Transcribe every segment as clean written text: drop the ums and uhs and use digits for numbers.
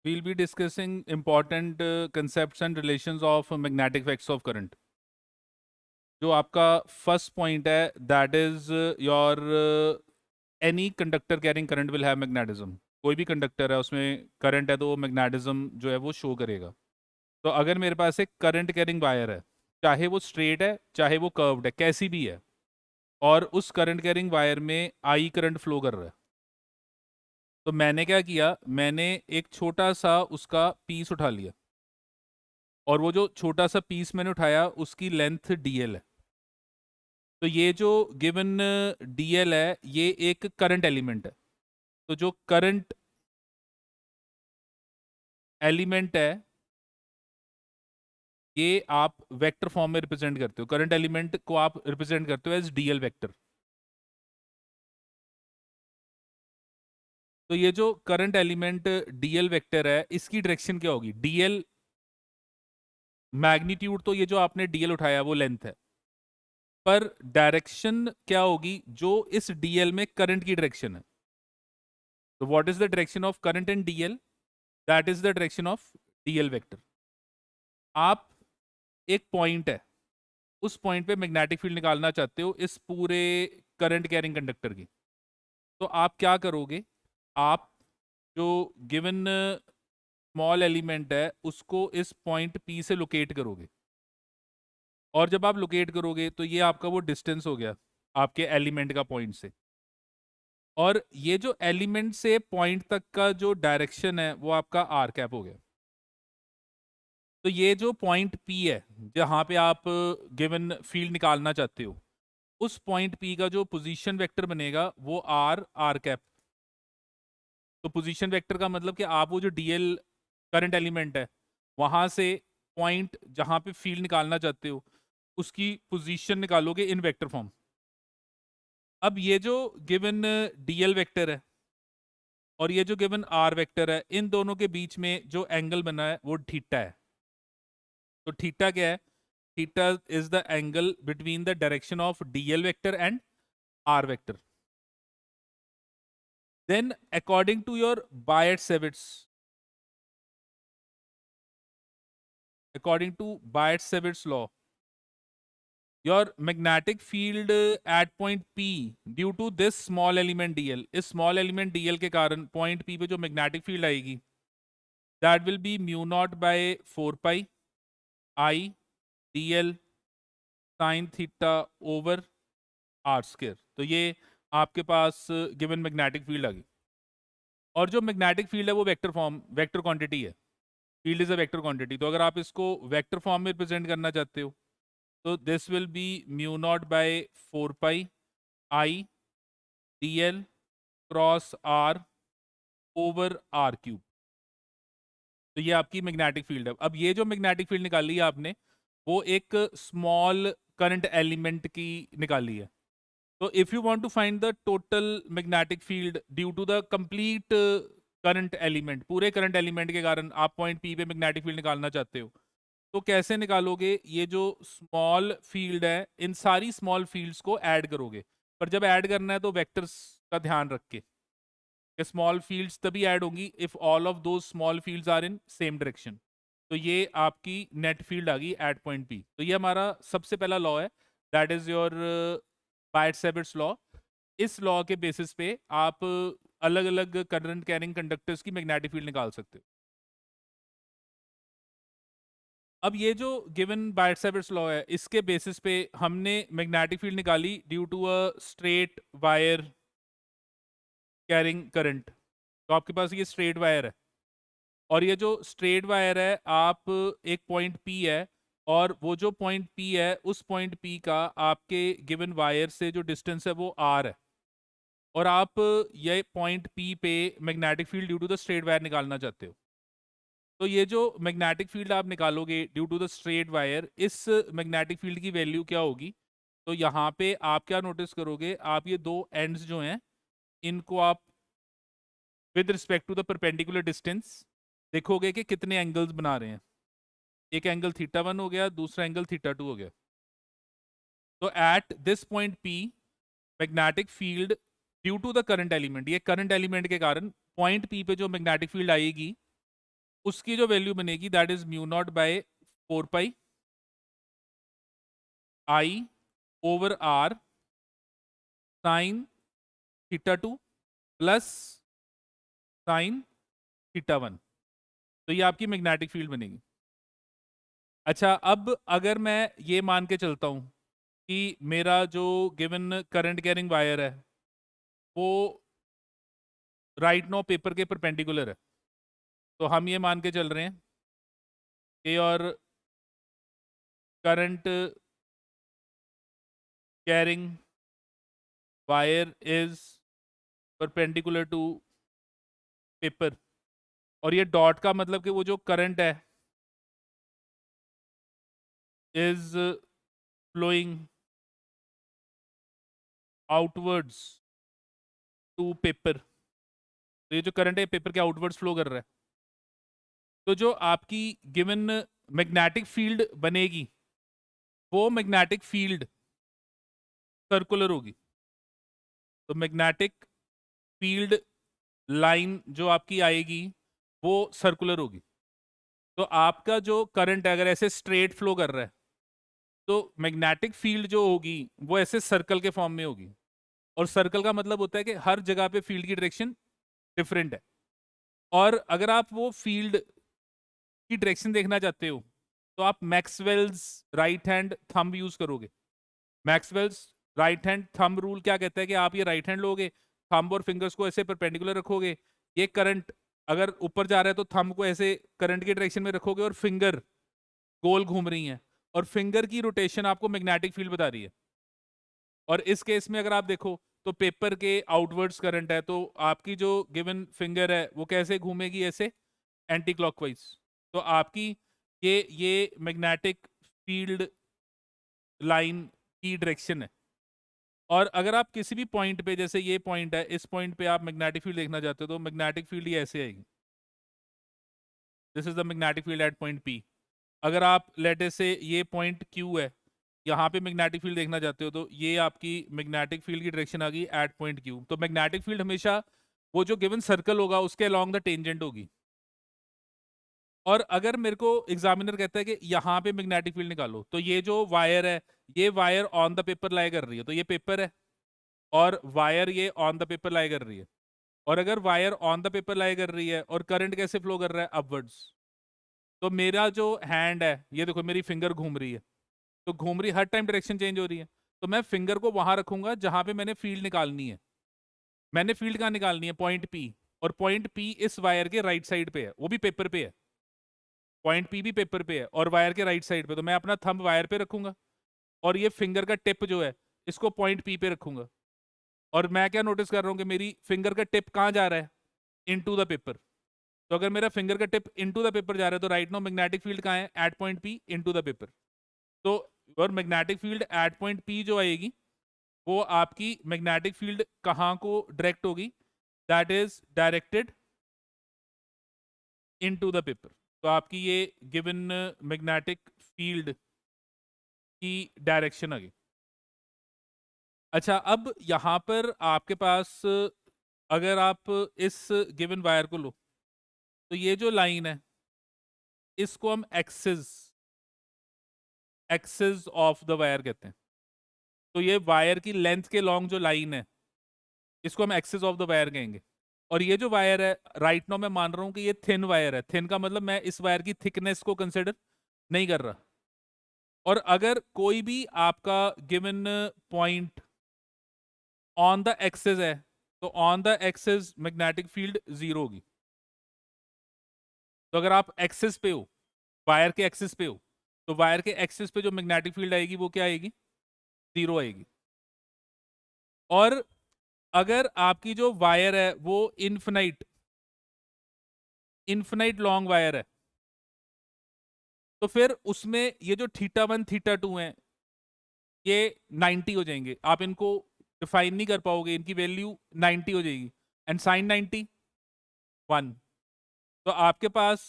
we'll be discussing important concepts and relations of magnetic effects of current. जो आपका first point है that is your any conductor carrying current will have magnetism. कोई भी conductor है उसमें current है तो वो मैग्नेटिज्म जो है वो शो करेगा. तो अगर मेरे पास एक करंट कैरिंग वायर है, चाहे वो स्ट्रेट है चाहे वो कर्व्ड है, कैसी भी है, और उस करंट कैरिंग वायर में आई करंट फ्लो कर रहा है, तो मैंने क्या किया, मैंने एक छोटा सा उसका पीस उठा लिया, और वो जो छोटा सा पीस मैंने उठाया उसकी लेंथ डीएल है. तो ये जो गिवन डीएल है ये एक करंट एलिमेंट है. तो जो करंट एलिमेंट है ये आप वेक्टर फॉर्म में रिप्रेजेंट करते हो. करंट एलिमेंट को आप रिप्रेजेंट करते हो एज डीएल वेक्टर. तो ये जो करंट एलिमेंट डीएल वेक्टर है इसकी डायरेक्शन क्या होगी? डीएल मैग्नीट्यूड, तो ये जो आपने डीएल उठाया वो लेंथ है, पर डायरेक्शन क्या होगी? जो इस डीएल में करंट की डायरेक्शन है. तो what is the direction of current in DL? That is the direction of DL vector. आप एक पॉइंट है, उस पॉइंट पे मैग्नेटिक फील्ड निकालना चाहते हो इस पूरे करंट कैरिंग कंडक्टर की. तो आप क्या करोगे? आप जो गिवन स्मॉल एलिमेंट है उसको इस पॉइंट पी से लोकेट करोगे, और जब आप लोकेट करोगे तो ये आपका वो डिस्टेंस हो गया आपके एलिमेंट का पॉइंट से. और ये जो एलिमेंट से पॉइंट तक का जो डायरेक्शन है वो आपका आर कैप हो गया. तो ये जो पॉइंट पी है जहाँ पे आप गिवन फील्ड निकालना चाहते हो, उस पॉइंट पी का जो पोजीशन वेक्टर बनेगा वो आर आर कैप. तो पोजीशन वेक्टर का मतलब कि आप वो जो डीएल करंट एलिमेंट है वहां से पॉइंट जहाँ पे फील्ड निकालना चाहते हो उसकी पोजीशन निकालोगे इन वेक्टर फॉर्म. अब ये जो गिवन डीएल वेक्टर है और ये जो गिवन आर वेक्टर है, इन दोनों के बीच में जो एंगल बना है वो थीटा है. तो थीटा क्या है? Theta is the angle between the direction of DL vector and R vector. Then according to your Biot Savart's, according to Biot-Savitt's law, your magnetic field at point P due to this small element dl, इस small element dl के कारण point P पे जो magnetic field आएगी that will be mu naught by 4 pi I dl sin theta over r square. तो ये आपके पास given magnetic field आ गई. और जो मैग्नेटिक फील्ड है वो वेक्टर फॉर्म, वेक्टर क्वांटिटी है. Field is a vector quantity. तो अगर आप इसको वेक्टर फॉर्म में रिप्रेजेंट करना चाहते हो तो this will be mu naught by 4 pi I D L cross R over R cube. तो ये आपकी मैग्नेटिक फील्ड है. अब ये जो मैग्नेटिक फील्ड निकाली है आपने वो एक स्मॉल करंट एलिमेंट की निकाली है. तो if you want to find the total magnetic field due to the complete current element, पूरे करंट एलिमेंट के कारण आप पॉइंट पी पे मैग्नेटिक फील्ड निकालना चाहते हो, तो कैसे निकालोगे? ये जो स्मॉल फील्ड है इन सारी स्मॉल फील्ड्स को ऐड करोगे. पर जब ऐड करना है तो वेक्टर्स का ध्यान रख के, स्मॉल फील्ड्स तभी ऐड होंगी इफ ऑल ऑफ दो small fields are in same direction. तो ये आपकी नेट फील्ड आ गई एट पॉइंट पी. तो ये हमारा सबसे पहला लॉ है, दैट इज योर बायट-सेविट्स लॉ. इस लॉ के बेसिस पे आप अलग अलग करंट कैरिंग कंडक्टर्स की मैग्नेटिक फील्ड निकाल सकते हो. अब ये जो गिवन बायट-सेविट्स लॉ है इसके बेसिस पे हमने मैग्नेटिक फील्ड निकाली due to a straight wire carrying current. तो आपके पास ये स्ट्रेट वायर है, और ये जो स्ट्रेट वायर है आप एक पॉइंट पी है, और वो जो पॉइंट पी है उस पॉइंट पी का आपके गिवन वायर से जो डिस्टेंस है वो आर है, और आप ये पॉइंट पी पे magnetic field due to the straight wire निकालना चाहते हो. तो ये जो मैग्नेटिक फील्ड आप निकालोगे due to the straight wire, इस मैग्नेटिक फील्ड की वैल्यू क्या होगी? तो यहाँ पे आप क्या नोटिस करोगे, आप ये दो एंड्स जो हैं इनको आप with respect to the perpendicular distance देखोगे कि कितने एंगल्स बना रहे हैं. एक एंगल थीटा 1 हो गया, दूसरा एंगल थीटा 2 हो गया. तो at this point P magnetic field due to the current element, ये करंट एलिमेंट के कारण पॉइंट पी पे जो मैग्नेटिक फील्ड आएगी उसकी जो वैल्यू बनेगी that is mu naught by 4 pi I over R sine theta 2 plus sine theta 1। तो ये आपकी मैग्नेटिक फील्ड बनेगी। अच्छा, अब अगर मैं ये मान के चलता हूं कि मेरा जो गिवन करंट कैरिंग वायर है वो राइट नो पेपर के परपेंडिकुलर है, तो हम ये मान के चल रहे हैं कि और current carrying wire is perpendicular to paper. और ये डॉट का मतलब कि वो जो करंट है is flowing outwards to paper. तो ये जो करंट है पेपर के आउटवर्ड्स फ्लो कर रहा है। तो जो आपकी गिवन मैग्नेटिक फील्ड बनेगी वो मैग्नेटिक फील्ड सर्कुलर होगी। तो मैग्नेटिक फील्ड लाइन जो आपकी आएगी वो सर्कुलर होगी। तो आपका जो करंट है अगर ऐसे स्ट्रेट फ्लो कर रहा है तो मैग्नेटिक फील्ड जो होगी वो ऐसे सर्कल के फॉर्म में होगी। और सर्कल का मतलब होता है कि हर जगह पे फील्ड की डायरेक्शन डिफरेंट है। और अगर आप वो फील्ड की डायरेक्शन देखना चाहते हो तो आप Maxwell's right hand thumb use करोगे। Maxwell's right hand thumb rule क्या कहता है कि आप ये राइट हैंड लोगे, थंब और फिंगर्स को ऐसे परपेंडिकुलर रखोगे, ये करंट अगर ऊपर जा रहा है तो थंब को ऐसे करंट की डायरेक्शन में रखोगे और फिंगर गोल घूम रही हैं और फिंगर की रोटेशन आपको मैग्नेटिक फील्ड बता रही है। और इस केस में अगर आप देखो तो पेपर के आउटवर्ड्स करंट है, तो आपकी जो गिवन फिंगर है वो कैसे घूमेगी, ऐसे एंटी क्लॉकवाइज। तो आपकी ये मैग्नेटिक फील्ड लाइन की डायरेक्शन है। और अगर आप किसी भी पॉइंट पे, जैसे ये पॉइंट है, इस पॉइंट पे आप मैग्नेटिक फील्ड देखना चाहते हो तो मैग्नेटिक फील्ड ये ऐसे आएगी। This is the magnetic field at point P. अगर आप लेटे से ये पॉइंट क्यू है, यहाँ पे मैग्नेटिक फील्ड देखना चाहते हो तो ये आपकी मैग्नेटिक फील्ड की डायरेक्शन आ गई एट पॉइंट क्यू। तो मैग्नेटिक फील्ड हमेशा वो जो गिवन सर्कल होगा उसके अलोंग द टेंजेंट होगी। और अगर मेरे को एग्जामिनर कहता है कि यहाँ पे मैग्नेटिक फील्ड निकालो, तो ये जो वायर है ये वायर ऑन द पेपर लाई कर रही है, तो ये पेपर है और वायर ये ऑन द पेपर लाई कर रही है। और अगर वायर ऑन द पेपर लाई कर रही है और करंट कैसे फ्लो कर रहा है, अपवर्ड्स, तो मेरा जो हैंड है ये देखो मेरी फिंगर घूम रही है, तो घूम रही, हर टाइम डायरेक्शन चेंज हो रही है। तो मैं फिंगर को वहां रखूंगा जहां पे मैंने फील्ड निकालनी है। मैंने फील्ड कहाँ निकालनी है, पॉइंट पी। और पॉइंट पी इस वायर के राइट साइड पे है, वो भी पेपर पे है। पॉइंट पी भी पेपर पे है और वायर के राइट साइड पे, तो मैं अपना थंब वायर पे रखूंगा और ये फिंगर का टिप जो है इसको पॉइंट पी पे रखूंगा। और मैं क्या नोटिस कर रहा हूँ कि मेरी फिंगर का टिप कहाँ जा रहा है, इनटू द पेपर। तो अगर मेरा फिंगर का टिप इनटू द पेपर जा रहा है तो राइट नो मैग्नेटिक फील्ड कहाँ है, at point P into the paper. तो और magnetic field at point P जो आएगी वो आपकी मैग्नेटिक फील्ड कहाँ को डायरेक्ट होगी, that is directed into the paper. तो आपकी ये गिवन मैग्नेटिक फील्ड की डायरेक्शन आ गई। अच्छा, अब यहाँ पर आपके पास अगर आप इस गिवन वायर को लो तो ये जो लाइन है इसको हम axis axis of the wire कहते हैं। तो ये वायर की लेंथ के लॉन्ग जो लाइन है इसको हम एक्सिस ऑफ द वायर कहेंगे। और ये जो वायर है राइट नाउ मैं मान रहा हूं कि ये थिन वायर है। थिन का मतलब मैं इस वायर की थिकनेस को कंसिडर नहीं कर रहा। और अगर कोई भी आपका given point on the axis है तो on the axis magnetic field zero होगी। तो अगर आप एक्सिस पे हो, वायर के एक्सिस पे हो, तो वायर के एक्सिस पे जो मैग्नेटिक फील्ड आएगी वो क्या आएगी, जीरो आएगी। और अगर आपकी जो वायर है वो इन्फिनाइट इन्फिनाइट लॉन्ग वायर है तो फिर उसमें ये जो थीटा 1 थीटा 2 है ये 90 हो जाएंगे। आप इनको डिफाइन नहीं कर पाओगे, इनकी वैल्यू 90 हो जाएगी। And sine 90 1। तो आपके पास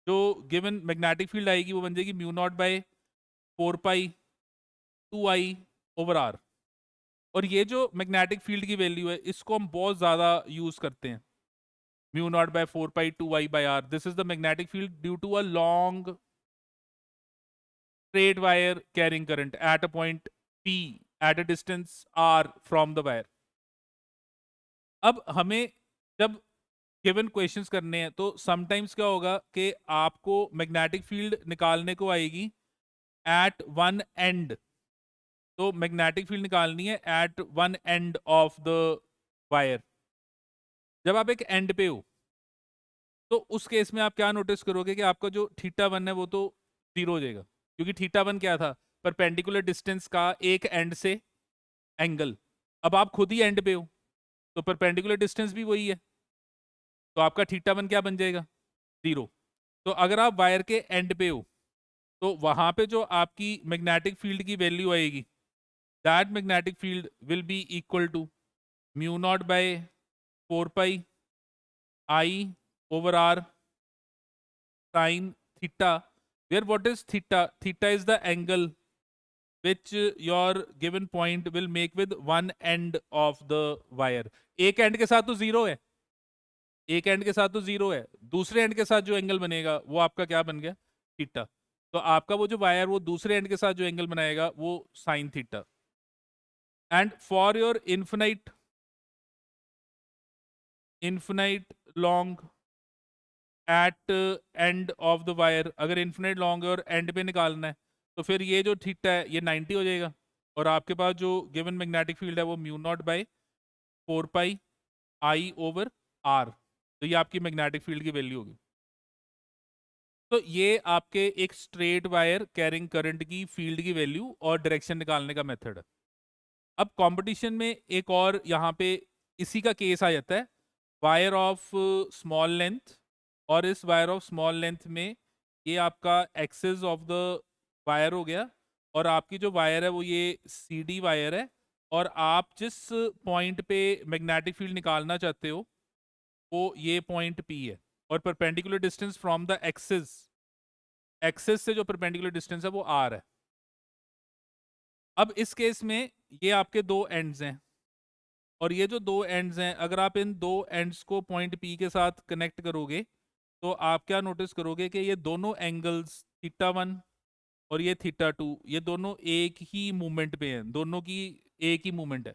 जो गिवन मैग्नेटिक फील्ड आएगी वो बन जाएगी mu naught by 4 pi 2 I over R. और ये जो मैग्नेटिक फील्ड की वैल्यू है इसको हम बहुत ज़्यादा यूज़ करते हैं। mu naught by 4 pi 2 I by r. This is the magnetic field due to a long straight wire carrying current at a point P at a distance r from the wire. अब हमें जब given questions करने हैं तो sometimes क्या होगा कि आपको मैग्नेटिक फील्ड निकालने को आएगी एट वन एंड, तो मैग्नेटिक फील्ड निकालनी है at one end of the wire. जब आप एक एंड पे हो तो उस केस में आप क्या नोटिस करोगे कि आपका जो थीटा वन है वो तो जीरो हो जाएगा, क्योंकि थीटा वन क्या था, परपेंडिकुलर डिस्टेंस का एक एंड से एंगल। अब आप खुद ही एंड पे हो तो परपेंडिकुलर डिस्टेंस भी वही है, तो आपका थीटा वन क्या बन जाएगा, जीरो। तो अगर आप वायर के एंड पे हो तो वहां पे जो आपकी मैग्नेटिक फील्ड की वैल्यू आएगी, that magnetic field will be equal to mu naught by 4 pi I over r sin theta, where what is theta? Theta is the angle which your given point will make with one end of the wire. एक and के साथ तो zero है, एक and के साथ तो zero है, दूसरे एंड के साथ जो एंगल बनेगा वो आपका क्या बन गया, थीटा। तो आपका वो जो वायर वो दूसरे एंड के साथ जो एंगल बनाएगा वो sine theta. And for your infinite long at end of the wire, अगर इन्फिनिट लॉन्ग है और एंड पे निकालना है तो फिर ये जो थीटा है ये 90 हो जाएगा, और आपके पास जो गिवन मैग्नेटिक फील्ड है वो mu naught by 4 pi I over R, तो ये आपकी मैग्नेटिक फील्ड की वैल्यू होगी। तो ये आपके एक स्ट्रेट वायर कैरिंग करंट की फील्ड की वैल्यू और डायरेक्शन निकालने का मेथड है। अब कंपटीशन में एक और यहाँ पे इसी का केस आ जाता है, वायर ऑफ स्मॉल लेंथ, और इस वायर ऑफ स्मॉल लेंथ में ये आपका एक्सेस ऑफ द वायर हो गया, और आपकी जो वायर है वो ये सी डी वायर है, और आप जिस पॉइंट पे मैग्नेटिक फील्ड निकालना चाहते हो वो ये पॉइंट पी है, और perpendicular distance from the axis से जो परपेंडिकुलर डिस्टेंस है वो आर है। अब इस केस में ये आपके दो एंड्स हैं, और ये जो दो एंड्स हैं अगर आप इन दो एंड्स को पॉइंट पी के साथ कनेक्ट करोगे तो आप क्या नोटिस करोगे कि ये दोनों एंगल्स थीटा वन और ये थीटा टू ये दोनों एक ही मूवमेंट पे हैं, दोनों की एक ही मूवमेंट है,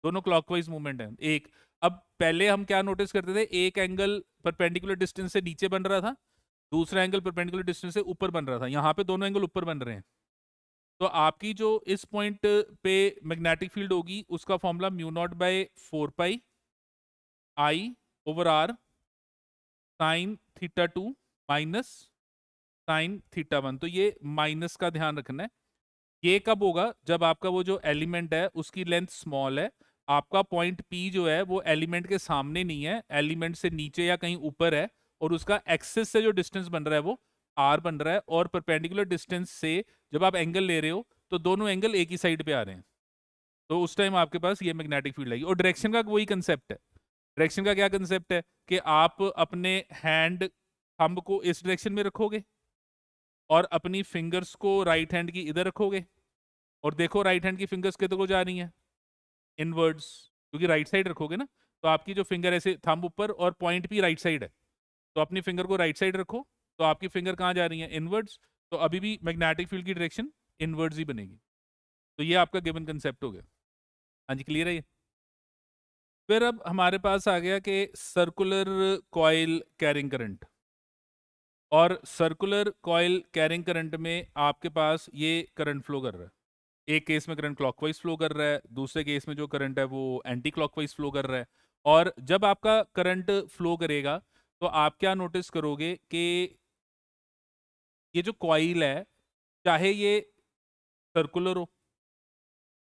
दोनों क्लॉकवाइज मूवमेंट है एक। अब पहले हम क्या नोटिस करते थे, एक एंगल परपेंडिकुलर डिस्टेंस से नीचे बन रहा था, दूसरा एंगल परपेंडिकुलर डिस्टेंस से ऊपर बन रहा था, यहाँ पे दोनों एंगल ऊपर बन रहे हैं। तो आपकी जो इस पॉइंट पे मैग्नेटिक फील्ड होगी उसका formula mu naught by 4 pi I over R sine theta two minus sine theta one. तो ये माइनस का ध्यान रखना है। ये कब होगा, जब आपका वो जो एलिमेंट है उसकी लेंथ स्मॉल है, आपका पॉइंट पी जो है वो एलिमेंट के सामने नहीं है, एलिमेंट से नीचे या कहीं ऊपर है, और उसका एक्सिस से जो डिस्टेंस बन रहा है वो आर बन रहा है, और परपेंडिकुलर डिस्टेंस से जब आप एंगल ले रहे हो तो दोनों एंगल एक ही साइड पे आ रहे हैं, तो उस टाइम आपके पास ये मैग्नेटिक फील्ड आएगी। और डायरेक्शन का वही कंसेप्ट है। डायरेक्शन का क्या कंसेप्ट है कि आप अपने हैंड थंब को इस डायरेक्शन में रखोगे और अपनी फिंगर्स को राइट हैंड की इधर रखोगे, और देखो राइट हैंड की फिंगर्स किधर को जा रही हैं, इनवर्ड्स, क्योंकि राइट साइड रखोगे ना, तो आपकी जो फिंगर ऐसे थंब ऊपर और पॉइंट भी राइट साइड है, तो अपनी फिंगर को राइट साइड रखो, तो आपकी फिंगर कहाँ जा रही है, इनवर्ड्स, तो अभी भी मैग्नेटिक फील्ड की डायरेक्शन इनवर्ड्स ही बनेगी। तो ये आपका गिवन कंसेप्ट हो गया। हाँ जी, क्लियर है ये। फिर अब हमारे पास आ गया कि सर्कुलर कॉइल कैरिंग करंट, और सर्कुलर कॉइल कैरिंग करंट में आपके पास ये करंट फ्लो कर रहा है, एक केस में करंट क्लॉकवाइज फ्लो कर रहा है, दूसरे केस में जो करंट है वो एंटी क्लॉकवाइज फ्लो कर रहा है। और जब आपका करंट फ्लो करेगा तो आप क्या नोटिस करोगे कि ये जो कॉइल है, चाहे ये सर्कुलर हो,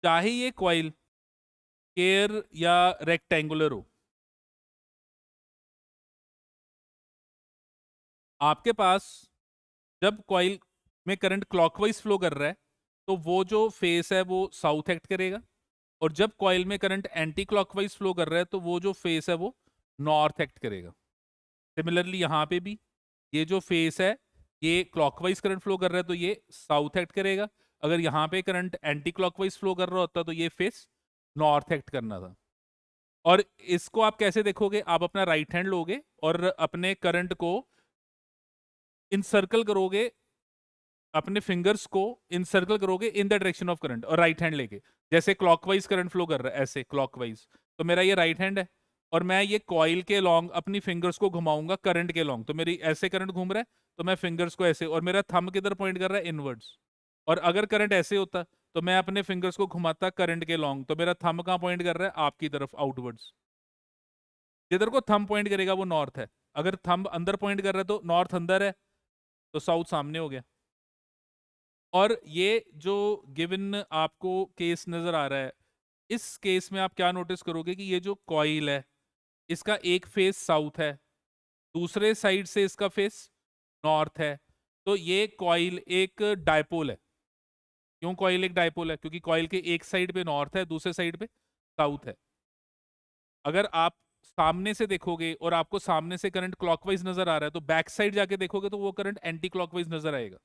चाहे ये कॉइल स्क्वायर या रेक्टेंगुलर हो, आपके पास जब कॉइल में करंट क्लॉकवाइज फ्लो कर रहा है तो वो जो फेस है वो साउथ एक्ट करेगा, और जब कॉइल में करंट एंटी क्लॉकवाइज फ्लो कर रहा है तो वो जो फेस है वो नॉर्थ एक्ट करेगा। सिमिलरली यहाँ पे भी ये जो फेस है ये क्लॉकवाइज करंट फ्लो कर रहा है तो ये साउथ एक्ट करेगा, अगर यहाँ पे करंट एंटी क्लॉकवाइज फ्लो कर रहा होता तो ये फेस नॉर्थ एक्ट करना था। और इसको आप कैसे देखोगे, आप अपना राइट हैंड लोगे और अपने करंट को इनसर्कल करोगे, अपने फिंगर्स को इनसर्कल करोगे in the direction of current, और राइट हैंड लेके जैसे क्लॉकवाइज करंट फ्लो कर रहा है ऐसे क्लॉकवाइज, तो मेरा ये राइट हैंड है और मैं ये कॉइल के लॉन्ग अपनी फिंगर्स को घुमाऊंगा करंट के लॉन्ग, तो मेरी ऐसे करंट घूम रहा है, तो मैं फिंगर्स को ऐसे, और मेरा थंब किधर पॉइंट कर रहा है, इनवर्ड्स। और अगर करंट ऐसे होता तो मैं अपने फिंगर्स को घुमाता करंट के लॉन्ग, तो मेरा थंब कहाँ पॉइंट कर रहा है, आपकी तरफ, आउटवर्ड्स। जिधर को थंब पॉइंट करेगा वो नॉर्थ है, अगर थंब अंदर पॉइंट कर रहा है तो नॉर्थ अंदर है, तो साउथ सामने हो गया। और ये जो गिवन आपको केस नजर आ रहा है, इस केस में आप क्या नोटिस करोगे कि ये जो कॉइल है इसका एक फेस साउथ है, दूसरे साइड से इसका फेस नॉर्थ है, तो ये कॉइल एक डायपोल है। क्यों कॉइल एक डायपोल है, क्योंकि कॉइल के एक साइड पे नॉर्थ है, दूसरे साइड पे साउथ है। अगर आप सामने से देखोगे और आपको सामने से करंट क्लॉकवाइज नजर आ रहा है, तो बैक साइड जाके देखोगे तो वो करंट एंटी क्लॉकवाइज नजर आएगा।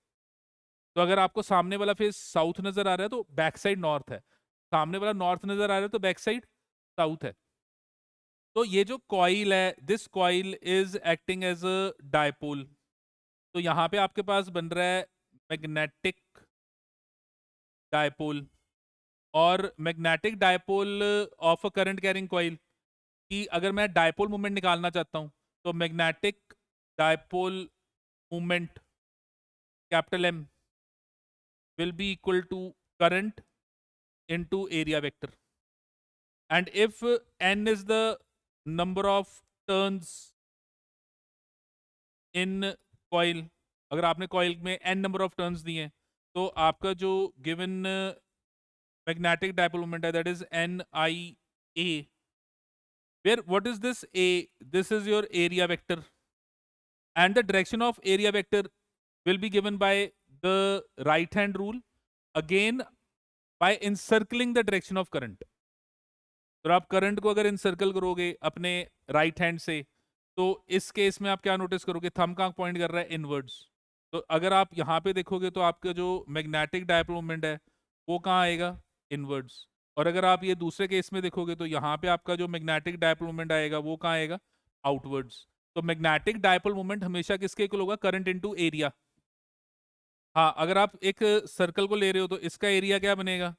तो अगर आपको सामने वाला फेस साउथ नजर आ रहा है तो बैक साइड नॉर्थ है, सामने वाला नॉर्थ नजर आ रहा है तो बैक साइड साउथ है। तो ये जो कॉइल है, this coil is acting as a dipole. तो यहां पे आपके पास बन रहा है मैग्नेटिक डायपोल, और magnetic dipole of a current carrying coil, कि अगर मैं डायपोल मूवमेंट निकालना चाहता हूं तो magnetic dipole movement capital M will be equal to current into area vector, and if n is the number of turns in coil, अगर आपने coil में n नंबर ऑफ टर्न्स दिए हैं, तो आपका जो गिवन मैग्नेटिक डायपोल मोमेंट है that is n I a, where what is this a, this is your area vector, and the direction of area vector will be given by the right hand rule, again by encircling the direction of current। तो आप current को अगर encircle करोगे अपने right hand से, तो इस case में आप क्या नोटिस करोगे, थंब कहाँ पॉइंट कर रहा है, इनवर्ड्स। तो अगर आप यहाँ पे देखोगे तो आपका जो मैग्नेटिक डायपोल मोमेंट है वो कहाँ आएगा, इनवर्ड्स। और अगर आप ये दूसरे केस में देखोगे तो यहाँ पे आपका जो मैग्नेटिक डायपोल मोमेंट आएगा वो कहाँ आएगा, आउटवर्ड्स। तो मैग्नेटिक डायपोल मोमेंट हमेशा किसके इक्वल होगा, करंट इनटू एरिया। हाँ, अगर आप एक सर्कल को ले रहे हो तो इसका एरिया क्या बनेगा,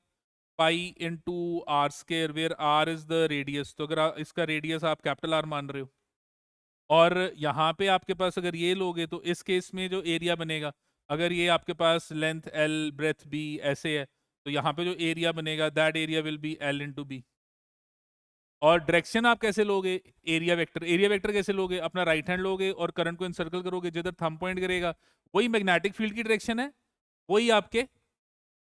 pi into R square, where R is the radius. तो अगर इसका रेडियस आप कैपिटल आर मान रहे हो, और यहाँ पे आपके पास अगर ये लोगे तो इस केस में जो एरिया बनेगा, अगर ये आपके पास लेंथ एल ब्रेथ बी ऐसे है, तो यहाँ पे जो एरिया बनेगा that area will be L into B. और डायरेक्शन आप कैसे लोगे, एरिया वेक्टर, एरिया वेक्टर कैसे लोगे, अपना राइट हैंड लोगे और करंट को इनसर्कल करोगे, जिधर थंब पॉइंट करेगा वही मैग्नेटिक फील्ड की डायरेक्शन है, वही आपके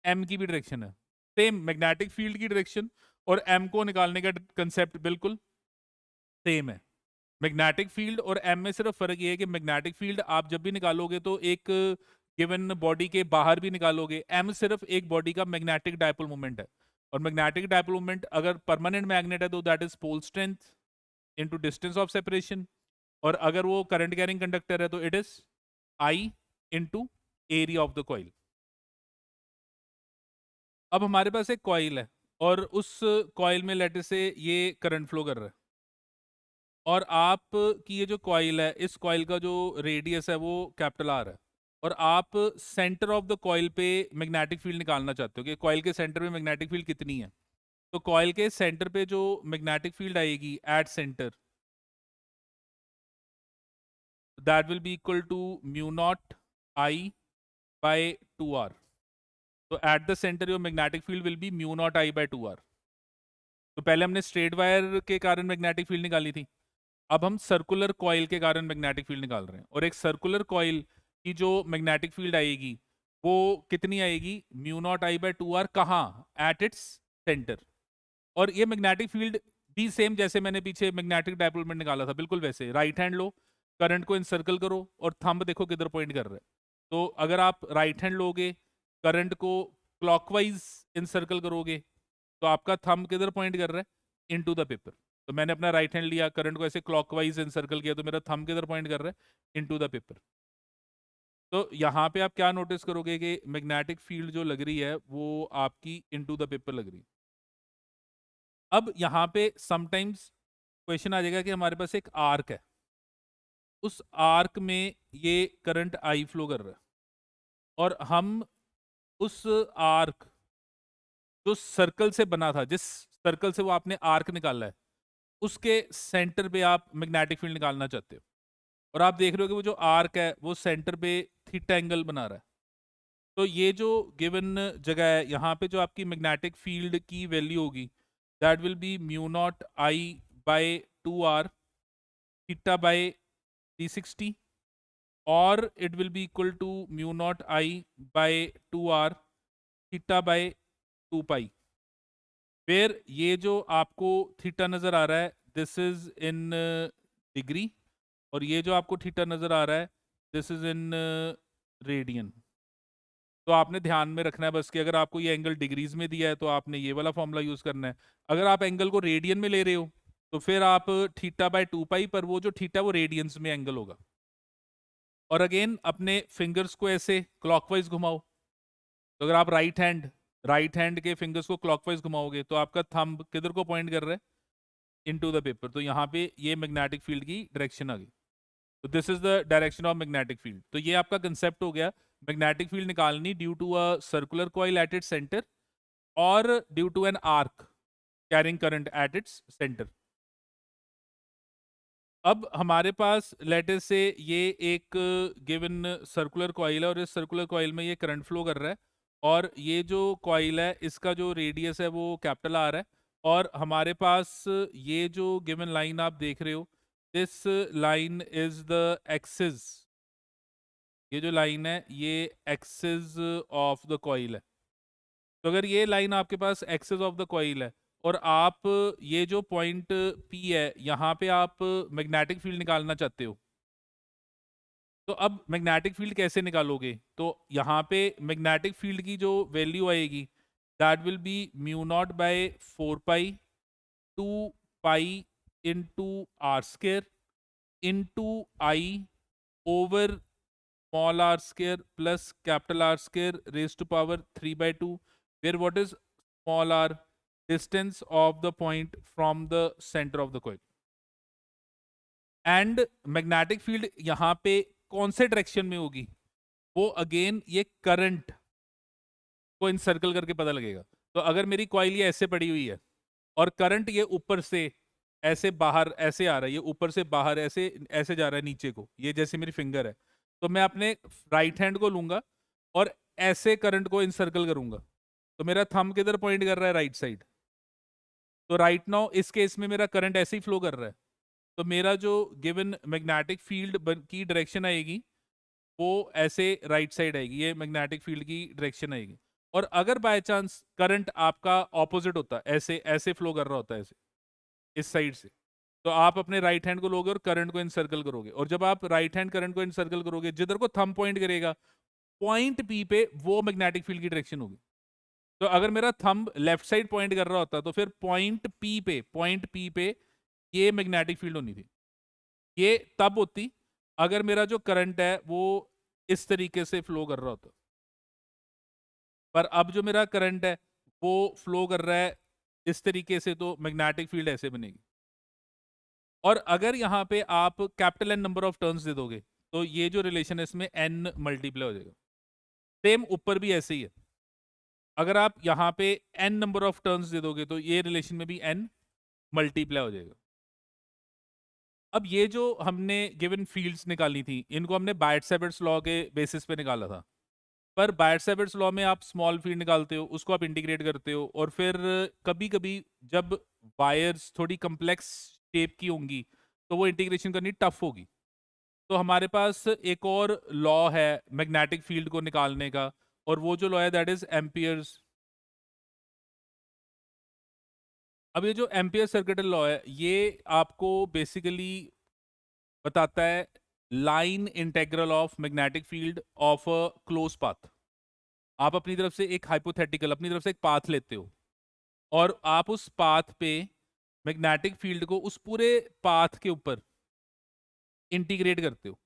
एम की भी डायरेक्शन है, सेम मैग्नेटिक फील्ड की डायरेक्शन और एम को निकालने का कंसेप्ट बिल्कुल सेम है। मैग्नेटिक फील्ड और एम में सिर्फ फर्क ये है कि मैग्नेटिक फील्ड आप जब भी निकालोगे तो एक गिवन बॉडी के बाहर भी निकालोगे, एम सिर्फ एक बॉडी का मैग्नेटिक डायपोल मोमेंट है। और मैग्नेटिक डायपोल मोमेंट अगर परमानेंट मैग्नेट है तो that is pole strength into distance of separation, और अगर वो करंट कैरिंग कंडक्टर है तो it is I into area of the coil. अब हमारे पास एक कॉइल है और उस कॉइल में लेटर से ये करंट फ्लो कर रहा है, और आप की ये जो कॉइल है, इस कॉइल का जो रेडियस है वो कैपिटल आर है, और आप सेंटर ऑफ द कॉइल पे मैग्नेटिक फील्ड निकालना चाहते हो कि कॉइल के सेंटर में मैग्नेटिक फील्ड कितनी है। तो कॉइल के सेंटर पे जो मैग्नेटिक फील्ड आएगी at centre, that will be equal to mu naught I by 2r। तो at the centre your magnetic field will be mu naught I by 2r। तो पहले हमने स्ट्रेट वायर के कारण मैग्नेटिक फील्ड निकाली थी, अब हम सर्कुलर कॉइल के कारण मैग्नेटिक फील्ड निकाल रहे हैं। और एक सर्कुलर कॉइल की जो मैग्नेटिक फील्ड आएगी वो कितनी आएगी, mu naught I by 2r, कहाँ, एट इट्स सेंटर। और ये मैग्नेटिक फील्ड भी सेम जैसे मैंने पीछे मैग्नेटिक डायपोल मोमेंट निकाला था, बिल्कुल वैसे। राइट हैंड लो, करंट को इनसर्कल करो और थंब देखो किधर पॉइंट कर रहा है। तो अगर आप राइट हैंड लोगे, करंट को क्लॉकवाइज इनसर्कल करोगे, तो आपका थंब किधर पॉइंट कर रहा है, इनटू द पेपर। तो मैंने अपना राइट हैंड लिया, करंट को ऐसे क्लॉकवाइज इनसर्कल किया, तो मेरा थंब किधर पॉइंट कर रहा है, इनटू द पेपर। तो यहाँ पे आप क्या नोटिस करोगे कि मैग्नेटिक फील्ड जो लग रही है वो आपकी इनटू द पेपर लग रही है। अब यहाँ पे समटाइम्स क्वेश्चन आ जाएगा कि हमारे पास एक आर्क है, उस आर्क में ये करंट आई फ्लो कर रहा है और हम उस आर्क जो सर्कल से बना था, जिस सर्कल से वो आपने आर्क निकाला है, उसके सेंटर पे आप मैग्नेटिक फील्ड निकालना चाहते हो और आप देख रहे हो कि वो जो आर्क है वो सेंटर पे थीटा एंगल बना रहा है। तो ये जो गिवन जगह है, यहाँ पे जो आपकी मैग्नेटिक फील्ड की वैल्यू होगी, that will be mu naught I by 2r theta by 360 और it will be equal to mu naught I by 2r theta by 2 pi, where ये जो आपको थीटा नज़र आ रहा है दिस इज इन डिग्री और ये जो आपको थीटा नज़र आ रहा है दिस इज इन रेडियन। तो आपने ध्यान में रखना है बस कि अगर आपको ये एंगल डिग्रीज में दिया है तो आपने ये वाला फॉर्मूला यूज़ करना है। अगर आप एंगल को रेडियन में ले रहे हो तो फिर आप थीटा बाय 2 पाई, पर वो जो थीटा वो रेडियंस में एंगल होगा। और अगेन अपने फिंगर्स को ऐसे क्लॉकवाइज घुमाओ, तो अगर आप राइट हैंड के फिंगर्स को क्लॉकवाइज घुमाओगे तो आपका थंब किधर को पॉइंट कर रहा है, इनटू द पेपर, तो यहाँ पे ये मैग्नेटिक फील्ड की डायरेक्शन आ गई। तो this is the direction of magnetic field. तो ये आपका कंसेप्ट हो गया, मैग्नेटिक फील्ड निकालनी due to a circular coil at its centre और due to an arc carrying current at its centre. अब हमारे पास लेट अस से ये एक गिवन सर्कुलर कॉइल है और इस सर्कुलर कॉइल में ये करंट फ्लो कर रहा है और ये जो कॉइल है इसका जो रेडियस है वो कैपिटल आर है और हमारे पास ये जो गिवन लाइन आप देख रहे हो, this line is the axis, ये जो लाइन है ये एक्सिस ऑफ द कॉइल है। तो अगर ये लाइन आपके पास एक्सिस ऑफ द कॉइल है और आप ये जो पॉइंट पी है यहाँ पे आप मैग्नेटिक फील्ड निकालना चाहते हो, तो अब मैग्नेटिक फील्ड कैसे निकालोगे, तो यहाँ पे मैग्नेटिक फील्ड की जो वैल्यू आएगी that will be mu naught by 4 pi 2 pi into R square into I over small R square plus capital R square raise to power 3 by 2, where what is small r, distance of the point from the center of the coil। And magnetic field यहाँ पे कौन से direction में होगी, वो again ये current को encircle करके पता लगेगा। तो अगर मेरी कॉइल ये ऐसे पड़ी हुई है और करंट ये ऊपर से ऐसे बाहर ऐसे आ रहा है, ये ऊपर से बाहर ऐसे ऐसे जा रहा है नीचे को, ये जैसे मेरी फिंगर है, तो मैं अपने राइट हैंड को लूंगा और ऐसे करंट को इनसर्कल करूंगा, तो मेरा थंब किधर पॉइंट कर रहा है, राइट साइड। तो राइट नाउ इस केस में मेरा करंट ऐसे ही फ्लो कर रहा है, तो मेरा जो गिवन मैग्नेटिक फील्ड की डायरेक्शन आएगी वो ऐसे राइट साइड आएगी, ये मैग्नेटिक फील्ड की डायरेक्शन आएगी। और अगर बाय चांस करंट आपका ऑपोजिट होता है, ऐसे ऐसे फ्लो कर रहा होता है, ऐसे इस साइड से, तो आप अपने राइट हैंड को लोगे और करंट को इनसर्कल करोगे, और जब आप राइट हैंड करंट को इनसर्कल करोगे जिधर को थंब पॉइंट करेगा पॉइंट पी पे वो मैग्नेटिक फील्ड की डायरेक्शन होगी। तो अगर मेरा थंब लेफ्ट साइड पॉइंट कर रहा होता तो फिर पॉइंट पी पे ये मैग्नेटिक फील्ड होनी थी। ये तब होती अगर मेरा जो करंट है वो इस तरीके से फ्लो कर रहा होता, पर अब जो मेरा करंट है वो फ्लो कर रहा है इस तरीके से, तो मैग्नेटिक फील्ड ऐसे बनेगी। और अगर यहाँ पे आप capital N number of turns दे दोगे तो ये जो रिलेशन है इसमें एन मल्टीप्लाई हो जाएगा। सेम ऊपर भी ऐसे ही है, अगर आप यहाँ पे एन नंबर ऑफ टर्न्स दे दोगे तो ये रिलेशन में भी एन मल्टीप्लाई हो जाएगा। अब ये जो हमने गिवन फील्ड्स निकाली थी इनको हमने बायट-सेवर्ट्स लॉ के बेसिस पे निकाला था, पर बायट-सेवर्ट्स लॉ में आप स्मॉल फील्ड निकालते हो, उसको आप इंटीग्रेट करते हो, और फिर कभी कभी जब वायर्स थोड़ी कम्प्लेक्स शेप की होंगी तो वो इंटीग्रेशन करनी टफ होगी। तो हमारे पास एक और लॉ है मैग्नेटिक फील्ड को निकालने का, और वो जो लॉ है दैट इज एम्पियर्स। अब ये जो एम्पियर सर्किटल लॉ है ये आपको बेसिकली बताता है line integral of magnetic field of a close path. आप अपनी तरफ से एक हाइपोथेटिकल अपनी तरफ से एक पाथ लेते हो और आप उस पाथ पे मैग्नेटिक फील्ड को उस पूरे पाथ के ऊपर इंटीग्रेट करते हो,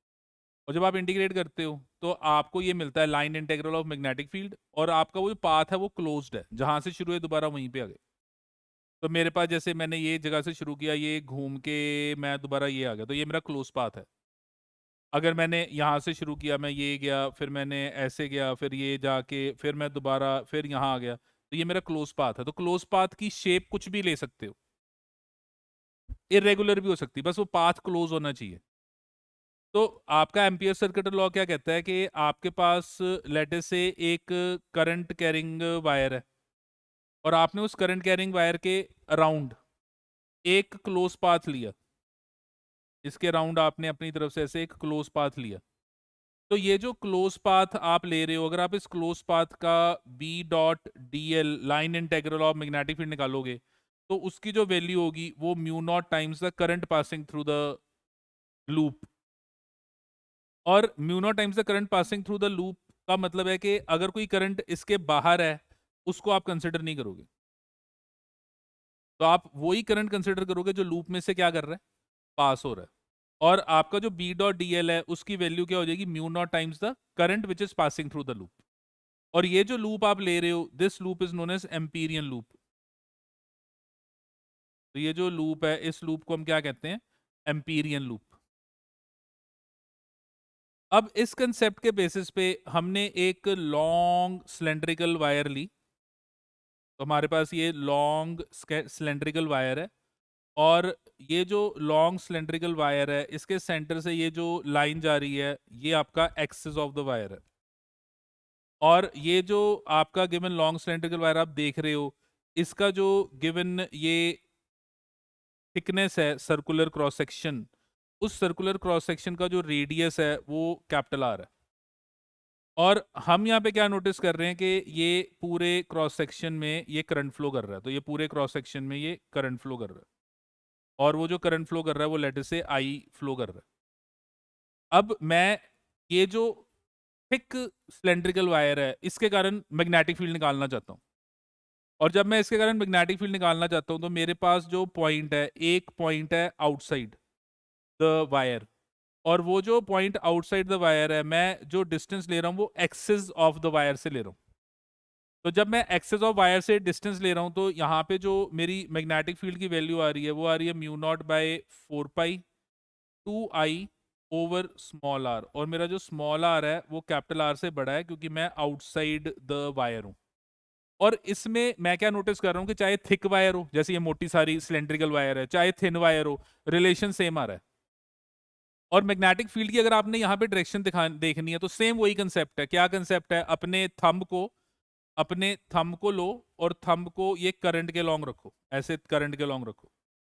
और जब आप इंटीग्रेट करते हो तो आपको ये मिलता है line integral of magnetic field, और आपका वो जो पाथ है वो क्लोज्ड है, जहां से शुरू है दोबारा वहीं पे आ गए। तो मेरे पास जैसे मैंने ये जगह से शुरू किया, ये घूम के मैं दोबारा ये आ गया, तो ये मेरा क्लोज पाथ है। अगर मैंने यहाँ से शुरू किया, मैं ये गया, फिर मैंने ऐसे गया, फिर ये जाके फिर मैं दोबारा फिर यहाँ आ गया, तो ये मेरा क्लोज पाथ है। तो क्लोज पाथ की शेप कुछ भी ले सकते हो, इरेगुलर भी हो सकती है, बस वो पाथ क्लोज होना चाहिए। तो आपका एम्पियर सर्किट लॉ क्या कहता है कि आपके पास लेट अस से एक करंट कैरिंग वायर है, और आपने उस करंट कैरिंग वायर के अराउंड एक क्लोज पाथ लिया, इसके अराउंड आपने अपनी तरफ से ऐसे एक क्लोज पाथ लिया। तो ये जो क्लोज पाथ आप ले रहे हो, अगर आप इस क्लोज पाथ का B dot D L line integral of magnetic field निकालोगे, तो उसकी जो वैल्यू होगी वो mu naught times the current passing through the loop. और mu naught times the current passing through the loop का मतलब है कि अगर कोई करंट इसके बाहर है, उसको आप कंसिडर नहीं करोगे, तो आप वही करंट कंसिडर करोगे जो लूप में से क्या कर रहा है, पास हो रहा है। और आपका जो बी डॉट डी एल है, उसकी वैल्यू क्या हो जाएगी, mu naught times the current which is passing through the loop. और ये जो लूप आप ले रहे हो, this loop is known as Amperian loop. तो ये जो लूप है, इस लूप को हम क्या कहते हैं, एम्पीरियन लूप। अब इस कंसेप्ट के बेसिस पे हमने एक लॉन्ग सिलेंड्रिकल वायर ली, तो हमारे पास ये लॉन्ग सिलेंड्रिकल वायर है, और ये जो लॉन्ग सिलेंड्रिकल वायर है, इसके सेंटर से ये जो लाइन जा रही है, ये आपका एक्सिस ऑफ द वायर है। और ये जो आपका गिवन लॉन्ग सिलेंड्रिकल वायर आप देख रहे हो, इसका जो गिवन ये थिकनेस है सर्कुलर क्रॉस सेक्शन, उस सर्कुलर क्रॉस सेक्शन का जो रेडियस है वो कैपिटल आर है। और हम यहाँ पे क्या नोटिस कर रहे हैं कि ये पूरे क्रॉस सेक्शन में ये करंट फ्लो कर रहा है, तो ये पूरे क्रॉस सेक्शन में ये करंट फ्लो कर रहा है, और वो जो करंट फ्लो कर रहा है वो लेटर से आई फ्लो कर रहा है। अब मैं ये जो थिक सिलेंड्रिकल वायर है, इसके कारण मैग्नेटिक फील्ड निकालना चाहता हूँ, और जब मैं इसके कारण मैग्नेटिक फील्ड निकालना चाहता हूँ, तो मेरे पास जो पॉइंट है, एक पॉइंट है आउटसाइड द वायर, और वो जो पॉइंट आउटसाइड द वायर है, मैं जो डिस्टेंस ले रहा हूँ वो एक्सिस ऑफ द वायर से ले रहा हूँ। तो जब मैं एक्सिस ऑफ वायर से डिस्टेंस ले रहा हूँ, तो यहाँ पे जो मेरी मैग्नेटिक फील्ड की वैल्यू आ रही है, वो आ रही है mu naught by 4 pi 2 I over small R, और मेरा जो स्मॉल आर है वो कैपिटल आर से बड़ा है, क्योंकि मैं आउटसाइड द वायर हूँ। और इसमें मैं क्या नोटिस कर रहा हूँ कि चाहे थिक वायर हो, जैसे ये मोटी सारी सिलेंड्रिकल वायर है, चाहे थिन वायर हो, रिलेशन सेम आ रहा है। और मैग्नेटिक फील्ड की अगर आपने यहाँ पे डायरेक्शन देखनी है, तो सेम वही कंसेप्ट है। क्या कंसेप्ट है, अपने थंब को लो, और थंब को ये करंट के लॉन्ग रखो, ऐसे करंट के लॉन्ग रखो,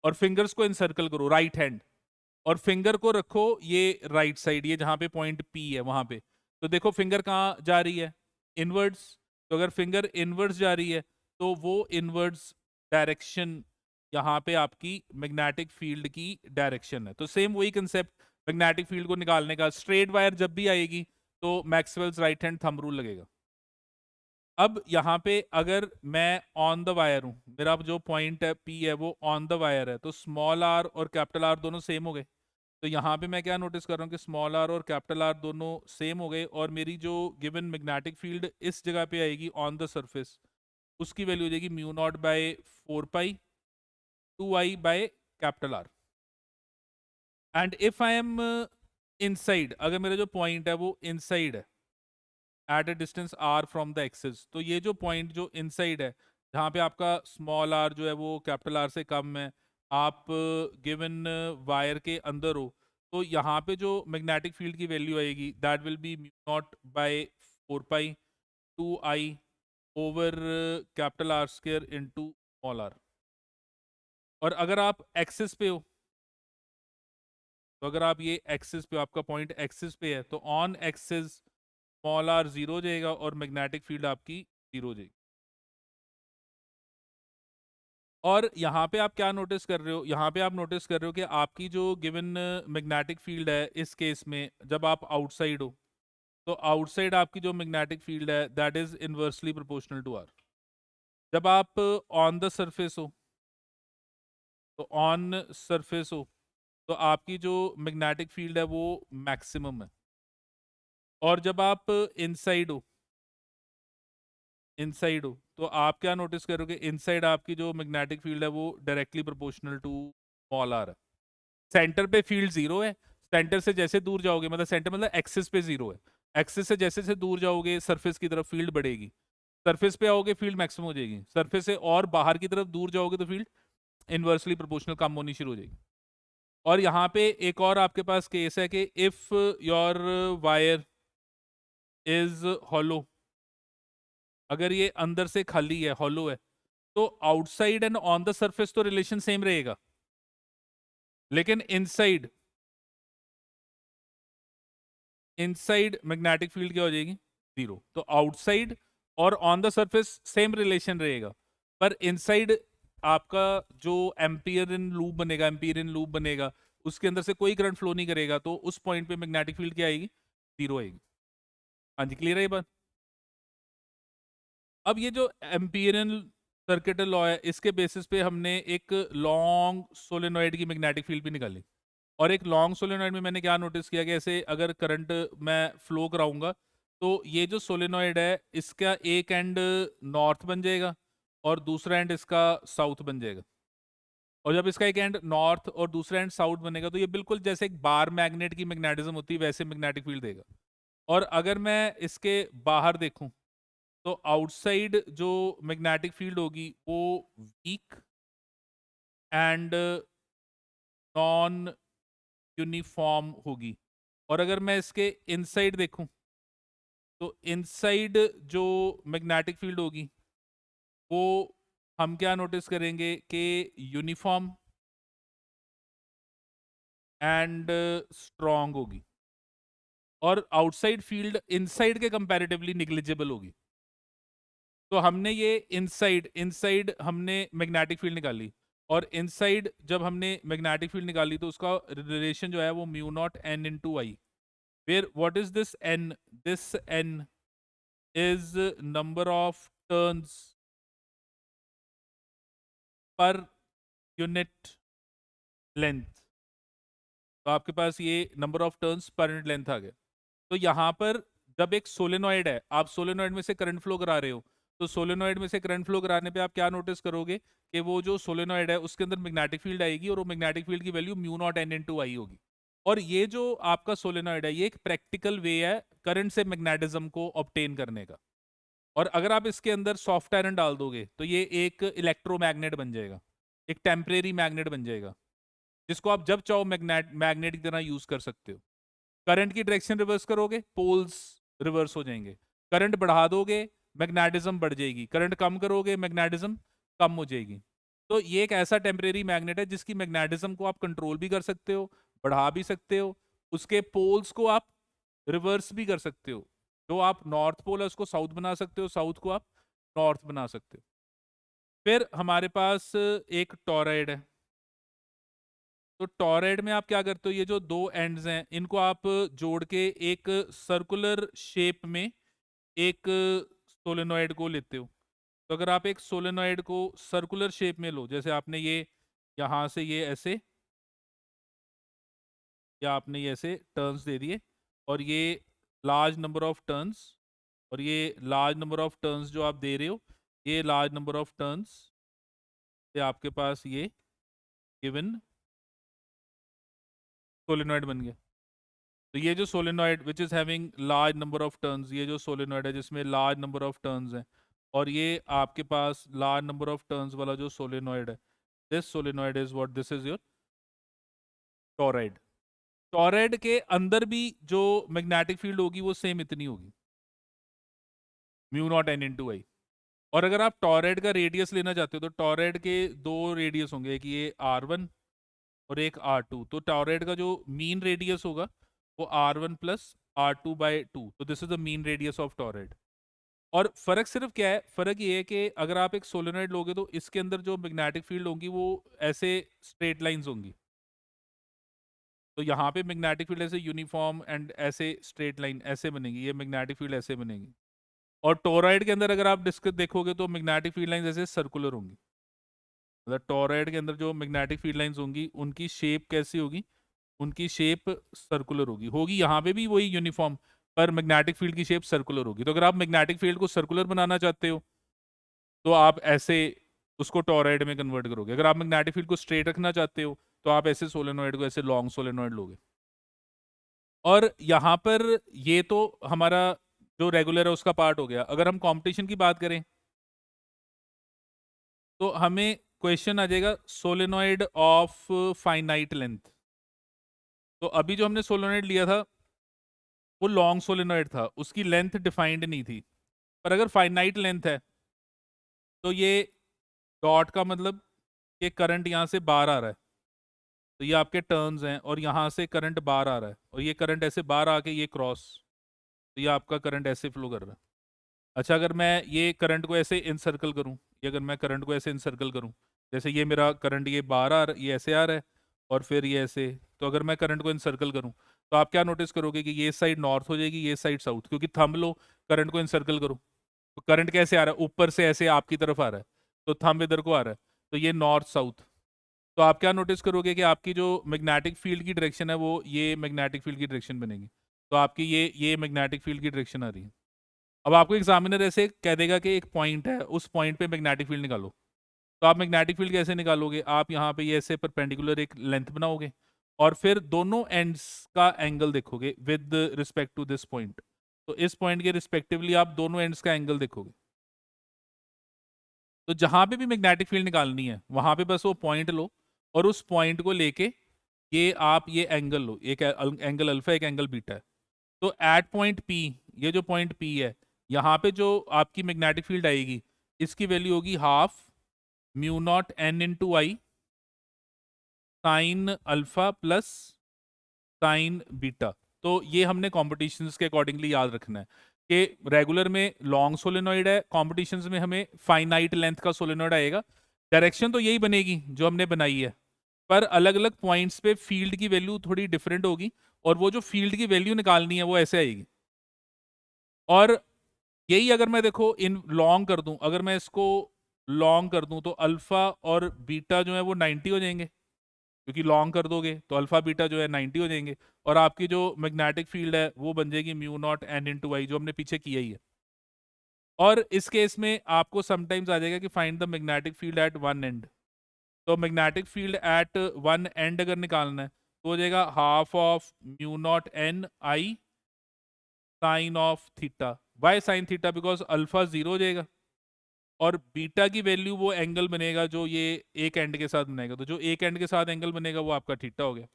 और फिंगर्स को इनसर्कल करो राइट हैंड, और फिंगर को रखो ये राइट साइड, ये जहां पे पॉइंट पी है वहां पे। तो देखो फिंगर कहाँ जा रही है, इनवर्ड्स। तो अगर फिंगर इनवर्ड्स जा रही है, तो वो इनवर्ड्स डायरेक्शन यहाँ पे आपकी मैग्नेटिक फील्ड की डायरेक्शन है। तो सेम वही कंसेप्ट मैग्नेटिक फील्ड को निकालने का, स्ट्रेट वायर जब भी आएगी तो Maxwell's right hand thumb rule लगेगा। अब यहाँ पे अगर मैं ऑन द वायर हूँ, मेरा जो पॉइंट है पी है वो ऑन द वायर है, तो स्मॉल आर और कैपिटल आर दोनों सेम हो गए। तो यहाँ पे मैं क्या नोटिस कर रहा हूँ कि स्मॉल आर और कैपिटल आर दोनों सेम हो गए, और मेरी जो गिवन मैग्नेटिक फील्ड इस जगह पे आएगी ऑन द सरफेस, उसकी वैल्यू हो जाएगी mu naught by 4 pi 2 I by capital R. And if I am inside, अगर मेरा जो पॉइंट है वो इनसाइड है at a distance R from the axis, तो ये जो पॉइंट जो इनसाइड है, जहाँ पे आपका स्मॉल आर जो है वो कैपिटल आर से कम है, आप गिवन वायर के अंदर हो, तो यहाँ पे जो मैग्नेटिक फील्ड की वैल्यू आएगी that will be mu naught by 4 pi 2 I over capital R square into small R. और अगर आप एक्सिस पे हो, तो अगर आप ये एक्सिस पे हो, आपका पॉइंट एक्सिस पे है, तो on axis small R zero हो जाएगा और मैग्नेटिक फील्ड आपकी जीरो हो जाएगी। और यहाँ पे आप क्या नोटिस कर रहे हो, यहाँ पे आप नोटिस कर रहे हो कि आपकी जो गिवन मैग्नेटिक फील्ड है, इस केस में जब आप आउटसाइड हो, तो आउटसाइड आपकी जो मैग्नेटिक फील्ड है that is inversely proportional to R. जब आप ऑन द सरफेस हो, तो ऑन सरफेस हो, तो आपकी जो मैग्नेटिक फील्ड है वो मैक्सिमम है। और जब आप इनसाइड हो, इनसाइड हो, तो आप क्या नोटिस करोगे, इनसाइड आपकी जो मैग्नेटिक फील्ड है वो directly proportional to small R है। सेंटर पे फील्ड जीरो है, सेंटर से जैसे दूर जाओगे, मतलब सेंटर मतलब एक्सिस पे जीरो है, एक्सिस से जैसे से दूर जाओगे सरफेस की तरफ फील्ड बढ़ेगी, सरफेस पे आओगे फील्ड मैक्सिमम हो जाएगी, सरफेस से और बाहर की तरफ दूर जाओगे तो फील्ड इनवर्सली प्रोपोर्शनल कम होनी शुरू हो जाएगी। और यहाँ पे एक और आपके पास केस है कि if your wire is hollow, अगर ये अंदर से खाली है, हॉलो है, तो outside and on the surface तो रिलेशन सेम रहेगा, लेकिन इनसाइड इनसाइड मैग्नेटिक फील्ड क्या हो जाएगी, जीरो। तो आउटसाइड और on the surface same relation रहेगा, पर इनसाइड आपका जो एम्पियरिन लूप बनेगा, एम्पियरिन लूप बनेगा, उसके अंदर से कोई करंट फ्लो नहीं करेगा, तो उस पॉइंट पे मैग्नेटिक फील्ड क्या आएगी, जीरो आएगी। हाँ जी, क्लियर है ये बात। अब ये जो एम्पियरिन सर्किट लॉ है, इसके बेसिस पे हमने एक लॉन्ग सोलेनॉइड की मैग्नेटिक फील्ड भी निकाली। और एक लॉन्ग सोलेनॉइड में मैंने क्या नोटिस किया कि ऐसे अगर करंट मैं फ्लो कराऊंगा, तो ये जो सोलेनॉइड है इसका एक एंड नॉर्थ बन जाएगा और दूसरा एंड इसका साउथ बन जाएगा। और जब इसका एक एंड नॉर्थ और दूसरा एंड साउथ बनेगा, तो ये बिल्कुल जैसे एक बार मैग्नेट की मैग्नेटिज्म होती है वैसे मैग्नेटिक फील्ड देगा। और अगर मैं इसके बाहर देखूं, तो आउटसाइड जो मैग्नेटिक फील्ड होगी वो वीक एंड नॉन यूनिफॉर्म होगी। और अगर मैं इसके इनसाइड देखूं, तो इनसाइड जो मैग्नेटिक फील्ड होगी वो हम क्या नोटिस करेंगे कि यूनिफॉर्म एंड स्ट्रॉन्ग होगी, और आउटसाइड फील्ड इनसाइड के कंपैरेटिवली निग्लिजिबल होगी। तो हमने ये इनसाइड इनसाइड हमने मैग्नेटिक फील्ड निकाली, और इनसाइड जब हमने मैग्नेटिक फील्ड निकाली तो उसका रिलेशन जो है वो mu naught N into I, where what is this N, this N is number of turns per unit length। तो आपके पास ये number of turns per unit length आ गया। तो यहाँ पर जब एक सोलेनॉइड है, आप सोलेनॉइड में से करंट फ्लो करा रहे हो, तो सोलेनॉइड में से करंट फ्लो कराने पे आप क्या नोटिस करोगे कि वो जो सोलेनॉइड है उसके अंदर मैग्नेटिक फील्ड आएगी, और वो मैग्नेटिक फील्ड की value mu naught N into आई होगी। और ये जो आपका सोलेनॉइड है, ये एक प्रैक्टिकल वे है करंट से मैग्नेटिज्म को ऑब्टेन करने का। और अगर आप इसके अंदर सॉफ्ट आयरन डाल दोगे, तो ये एक इलेक्ट्रोमैग्नेट बन जाएगा, एक टेम्परेरी मैग्नेट बन जाएगा, जिसको आप जब चाहो मैग्नेट मैग्नेट की तरह यूज कर सकते हो। करंट की डायरेक्शन रिवर्स करोगे, पोल्स रिवर्स हो जाएंगे। करंट बढ़ा दोगे, मैग्नेटिज्म बढ़ जाएगी। करंट कम करोगे, मैग्नेटिज्म कम हो जाएगी। तो ये एक ऐसा टेम्परेरी मैग्नेट है जिसकी मैग्नेटिज्म को आप कंट्रोल भी कर सकते हो, बढ़ा भी सकते हो, उसके पोल्स को आप रिवर्स भी कर सकते हो। जो आप नॉर्थ पोल है उसको साउथ बना सकते हो, साउथ को आप नॉर्थ बना सकते हो। फिर हमारे पास एक टॉरॉइड है। तो टॉरॉइड में आप क्या करते हो, ये जो दो एंड्स हैं इनको आप जोड़ के एक सर्कुलर शेप में एक सोलेनॉइड को लेते हो। तो अगर आप एक सोलेनॉइड को सर्कुलर शेप में लो, जैसे आपने ये यहाँ से ये ऐसे, या आपने ये ऐसे टर्न्स दे दिए, और ये लार्ज नंबर ऑफ टर्न्स, और ये लार्ज नंबर ऑफ टर्न्स जो आप दे रहे हो, ये लार्ज नंबर ऑफ टर्न्स से आपके पास ये गिवन सोलेनॉइड बन गया। तो ये जो solenoid which is having large number of turns, ये जो सोलेनॉइड है जिसमें लार्ज नंबर ऑफ टर्न्स हैं, और ये आपके पास लार्ज नंबर ऑफ टर्न्स वाला जो सोलेनॉइड है, this solenoid is what, this is your torrid. Torrid के अंदर भी जो मैग्नेटिक फील्ड होगी वो सेम इतनी होगी, म्यू नॉट एन इनटू आई। और अगर आप टॉरॉइड का रेडियस लेना चाहते हो, तो टॉरॉइड के दो रेडियस होंगे, एक ये R1 और एक R2। तो टॉरॉइड का जो मीन रेडियस होगा वो R1 प्लस R2/2। तो this is the mean radius of torrid. और फर्क सिर्फ क्या है, फर्क ये है कि अगर आप एक सोलेनॉइड लोगे तो इसके अंदर जो मैग्नेटिक फील्ड होंगी वो ऐसे स्ट्रेट लाइंस होंगी। तो यहाँ पे मैग्नेटिक फील्ड ऐसे यूनिफॉर्म एंड ऐसे स्ट्रेट लाइन ऐसे बनेगी, ये मैग्नेटिक फील्ड ऐसे बनेगी। और टोरॉइड के अंदर अगर आप डिस्क देखोगे तो मैग्नेटिक फील्ड लाइंस ऐसे सर्कुलर होंगी। मतलब टोरॉइड के अंदर जो मैग्नेटिक फील्ड लाइंस होंगी उनकी शेप कैसी होगी, उनकी शेप सर्कुलर होगी। होगी यहाँ पे भी वही यूनिफॉर्म, पर मैग्नेटिक फील्ड की शेप सर्कुलर होगी। तो अगर आप मैग्नेटिक फील्ड को सर्कुलर बनाना चाहते हो तो आप ऐसे उसको टॉरॉयड में कन्वर्ट करोगे। अगर आप मैग्नेटिक फील्ड को स्ट्रेट रखना चाहते हो तो आप ऐसे सोलेनॉइड को ऐसे लॉन्ग सोलेनॉइड लोगे। और यहाँ पर ये तो हमारा जो रेगुलर है उसका पार्ट हो गया। अगर हम कंपटीशन की बात करें तो हमें क्वेश्चन आ जाएगा सोलेनॉइड ऑफ फाइनाइट लेंथ। तो अभी जो हमने सोलेनॉइड लिया था वो लॉन्ग सोलेनॉइड था, उसकी लेंथ डिफाइंड नहीं थी। पर अगर फाइनाइट लेंथ है तो ये डॉट का मतलब ये करंट यहाँ से बाहर आ रहा है, तो ये आपके टर्न्स हैं, और यहाँ से करंट बाहर आ रहा है, और ये करंट ऐसे बाहर आके ये क्रॉस, तो ये आपका करंट ऐसे फ्लो कर रहा है। अच्छा, अगर मैं ये करंट को ऐसे इनसर्कल करूँ, ये अगर मैं करंट को ऐसे इनसर्कल करूँ, जैसे ये मेरा करंट ये बाहर आ रहा है, ये ऐसे आ रहा है, और फिर ये ऐसे, तो अगर मैं करंट को इनसर्कल करूँ तो आप क्या नोटिस करोगे कि ये साइड नॉर्थ हो जाएगी, ये साइड साउथ, क्योंकि थंब लो, करंट को इनसर्कल करो, तो करंट कैसे आ रहा है, ऊपर से ऐसे आपकी तरफ आ रहा है, तो थंब इधर को आ रहा है, तो ये नॉर्थ साउथ। तो आप क्या नोटिस करोगे कि आपकी जो मैग्नेटिक फील्ड की डायरेक्शन है वो ये मैग्नेटिक फील्ड की डायरेक्शन बनेगी, तो आपकी ये मैग्नेटिक फील्ड की डायरेक्शन आ रही है। अब आपको एग्जामिनर ऐसे कह देगा कि एक पॉइंट है, उस पॉइंट पे मैग्नेटिक फील्ड निकालो, तो आप मैग्नेटिक फील्ड कैसे निकालोगे, आप यहाँ पे ये ऐसे परपेंडिकुलर एक लेंथ बनाओगे और फिर दोनों एंड्स का एंगल देखोगे with respect to this point, तो इस पॉइंट के रिस्पेक्टिवली आप दोनों एंड्स का एंगल देखोगे। तो जहां पे भी मैग्नेटिक फील्ड निकालनी है वहां पे बस वो पॉइंट लो, और उस पॉइंट को लेके ये आप ये एंगल लो, एक एंगल अल्फा, एक एंगल बीटा है। तो एट पॉइंट पी, ये जो पॉइंट पी है, यहाँ पे जो आपकी मैग्नेटिक फील्ड आएगी इसकी वैल्यू होगी half mu naught N into आई sine alpha plus sign beta. तो ये हमने कॉम्पिटिशन्स के अकॉर्डिंगली याद रखना है कि रेगुलर में लॉन्ग सोलेनॉइड है, कॉम्पिटिशन्स में हमें फाइनाइट लेंथ का सोलेनॉइड आएगा। डायरेक्शन तो यही बनेगी जो हमने बनाई है, पर अलग अलग पॉइंट्स पे फील्ड की वैल्यू थोड़ी डिफरेंट होगी, और वो जो फील्ड की वैल्यू निकालनी है वो ऐसे आएगी। और यही अगर मैं देखो इन लॉन्ग कर दूं, अगर मैं इसको लॉन्ग कर दूं तो अल्फा और बीटा जो है वो 90 हो जाएंगे, क्योंकि लॉन्ग कर दोगे तो अल्फा बीटा जो है 90 हो जाएंगे, और आपकी जो मैग्नेटिक फील्ड है वो बन जाएगी म्यू नॉट एन इंटू आई, जो हमने पीछे किया ही है। और इस केस में आपको समटाइम्स आ जाएगा कि find the magnetic field at one end. तो magnetic field at one end अगर निकालना है तो हो जाएगा half of mu naught N I sine of theta. Why sine theta? Because alpha zero हो जाएगा, और बीटा की वैल्यू वो एंगल बनेगा जो ये एक एंड के साथ बनेगा, तो जो एक एंड के साथ एंगल बनेगा वो आपका थीटा हो गया।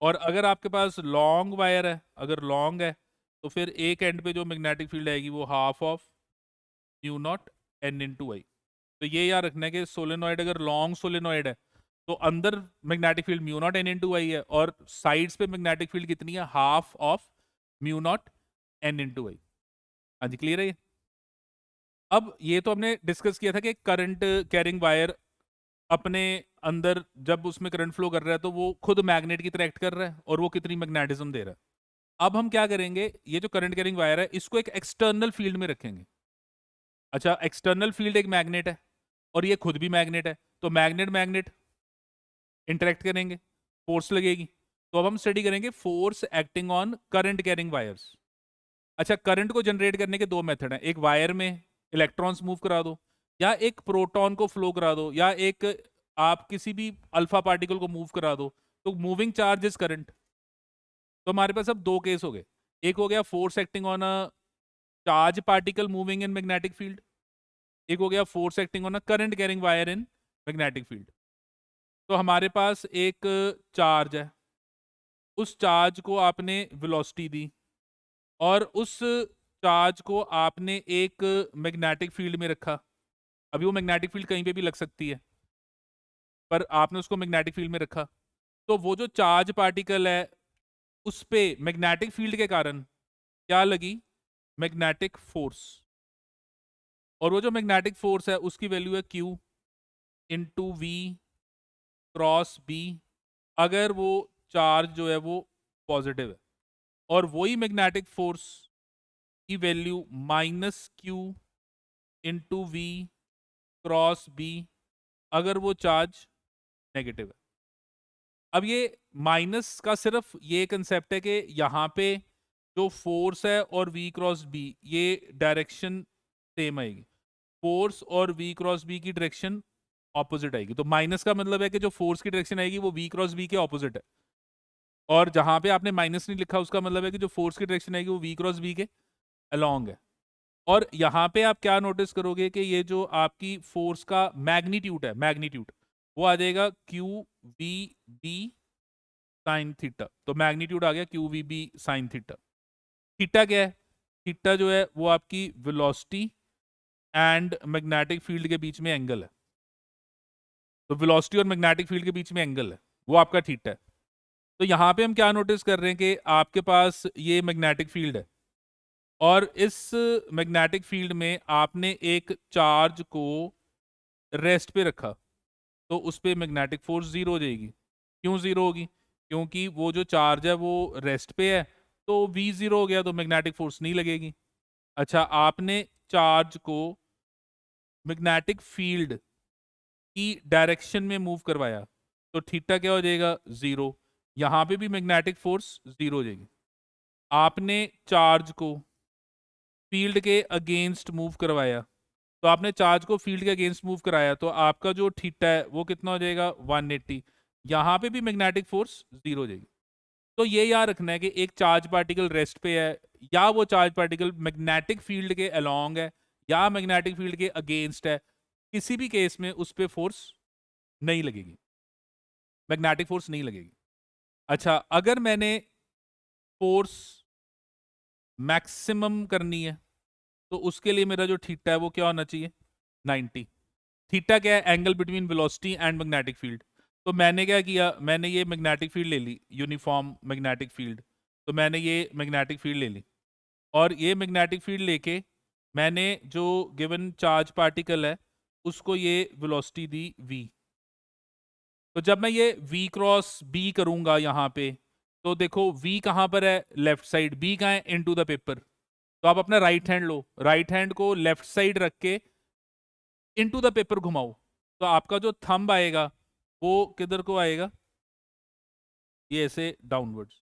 और अगर आपके पास लॉन्ग वायर है, अगर लॉन्ग है, तो फिर एक एंड पे जो मैग्नेटिक फील्ड आएगी वो half of mu naught N into I. तो ये याद रखना है कि सोलेनॉइड अगर लॉन्ग सोलेनॉइड है तो अंदर magnetic field mu naught N into I है, और साइड्स पे मैग्नेटिक फील्ड कितनी है, half of mu naught N into I. हाँ जी, क्लियर है ये? अब ये तो हमने डिस्कस किया था कि करंट कैरिंग वायर अपने अंदर जब उसमें करंट फ्लो कर रहा है तो वो खुद मैग्नेट की तरह एक्ट कर रहा है, और वो कितनी मैग्नेटिज्म दे रहा है। अब हम क्या करेंगे, ये जो करंट कैरिंग वायर है इसको एक एक्सटर्नल फील्ड में रखेंगे। अच्छा, एक्सटर्नल फील्ड एक मैग्नेट है और ये खुद भी मैग्नेट है, तो मैग्नेट मैग्नेट इंटरेक्ट करेंगे, फोर्स लगेगी। तो अब हम स्टडी करेंगे force acting on current carrying wires. अच्छा, करंट को जनरेट करने के दो मेथड हैं, एक वायर में इलेक्ट्रॉन्स मूव करा दो, या एक प्रोटॉन को फ्लो करा दो, या एक आप किसी भी अल्फा पार्टिकल को मूव करा दो, तो मूविंग चार्ज इज करंट। तो हमारे पास अब दो केस हो गए, एक हो गया force acting on a charge particle moving in magnetic field, एक हो गया force acting on a current carrying wire in magnetic field. तो हमारे पास एक चार्ज है, उस चार्ज को आपने वेलोसिटी दी, और उस चार्ज को आपने एक मैग्नेटिक फील्ड में रखा। अभी वो मैग्नेटिक फील्ड कहीं पे भी लग सकती है, पर आपने उसको मैग्नेटिक फील्ड में रखा, तो वो जो चार्ज पार्टिकल है उस पे मैग्नेटिक फील्ड के कारण क्या लगी, मैग्नेटिक फोर्स। और वो जो मैग्नेटिक फोर्स है उसकी वैल्यू है Q into V cross B, अगर वो चार्ज जो है वो पॉजिटिव है। और वही मैग्नेटिक फोर्स की value -Q into V cross B, अगर वो चार्ज नेगेटिव है। अब ये माइनस का सिर्फ ये कंसेप्ट है कि यहाँ पे जो फोर्स है और v क्रॉस बी ये डायरेक्शन सेम आएगी, फोर्स और वी क्रॉस बी की डायरेक्शन ऑपोजिट आएगी। तो माइनस का मतलब है कि जो फोर्स की डायरेक्शन आएगी वो वी क्रॉस बी के ऑपोजिट है, और जहां पे आपने माइनस नहीं लिखा उसका मतलब है कि जो फोर्स की डायरेक्शन आएगी वो वी क्रॉस बी के अलोंग है। और यहाँ पे आप क्या नोटिस करोगे कि ये जो आपकी फोर्स का मैग्नीट्यूड है, मैग्नीट्यूड वो आ जाएगा Q V B sine theta. तो मैग्नीट्यूड आ गया Q V B sine theta. Theta क्या है? थीटा जो है वो आपकी वेलोसिटी एंड मैग्नेटिक फील्ड के बीच में एंगल है। तो वेलोसिटी और मैग्नेटिक फील्ड के बीच में एंगल है, वो आपका थीटा है। तो यहाँ पे हम क्या नोटिस कर रहे हैं कि आपके पास ये मैग्नेटिक फील्ड है, और इस मैग्नेटिक फील्ड में आपने एक चार्ज को रेस्ट पे रखा, तो उस पर मैग्नेटिक फोर्स जीरो हो जाएगी। क्यों जीरो होगी? क्योंकि वो जो चार्ज है वो रेस्ट पे है, तो वी जीरो हो गया, तो मैग्नेटिक फोर्स नहीं लगेगी। अच्छा, आपने चार्ज को मैग्नेटिक फील्ड की डायरेक्शन में मूव करवाया, तो थीटा क्या हो जाएगा? जीरो। यहां पे भी मैग्नेटिक फोर्स जीरो हो जाएगी। आपने चार्ज को फील्ड के अगेंस्ट मूव करवाया, तो आपने चार्ज को फील्ड के अगेंस्ट मूव कराया, तो आपका जो थीटा है वो कितना हो जाएगा? 180। यहां पे भी मैग्नेटिक फोर्स जीरो हो जाएगी। तो ये याद रखना है कि एक चार्ज पार्टिकल रेस्ट पे है, या वो चार्ज पार्टिकल मैग्नेटिक फील्ड के अलोंग है, या मैग्नेटिक फील्ड के अगेंस्ट है, किसी भी केस में उस पर फोर्स नहीं लगेगी, मैग्नेटिक फोर्स नहीं लगेगी। अच्छा, अगर मैंने फोर्स मैक्सिमम करनी है, तो उसके लिए मेरा जो थीटा है वो क्या होना चाहिए? 90। थीटा क्या है? Angle between velocity and magnetic field. तो मैंने क्या किया, मैंने ये मैग्नेटिक फील्ड ले ली, यूनिफॉर्म मैग्नेटिक फील्ड। तो मैंने ये मैग्नेटिक फील्ड ले ली, और ये मैग्नेटिक फील्ड लेके मैंने जो गिवन चार्ज पार्टिकल है उसको ये वेलोसिटी दी v। तो जब मैं ये v क्रॉस b करूंगा यहाँ पे, तो देखो v कहाँ पर है? Left side. b कहाँ है? Into the paper. तो आप अपना राइट हैंड लो, राइट हैंड को लेफ्ट साइड रख के इनटू द पेपर घुमाओ, तो आपका जो थंब आएगा वो किधर को आएगा? ये ऐसे डाउनवर्ड्स।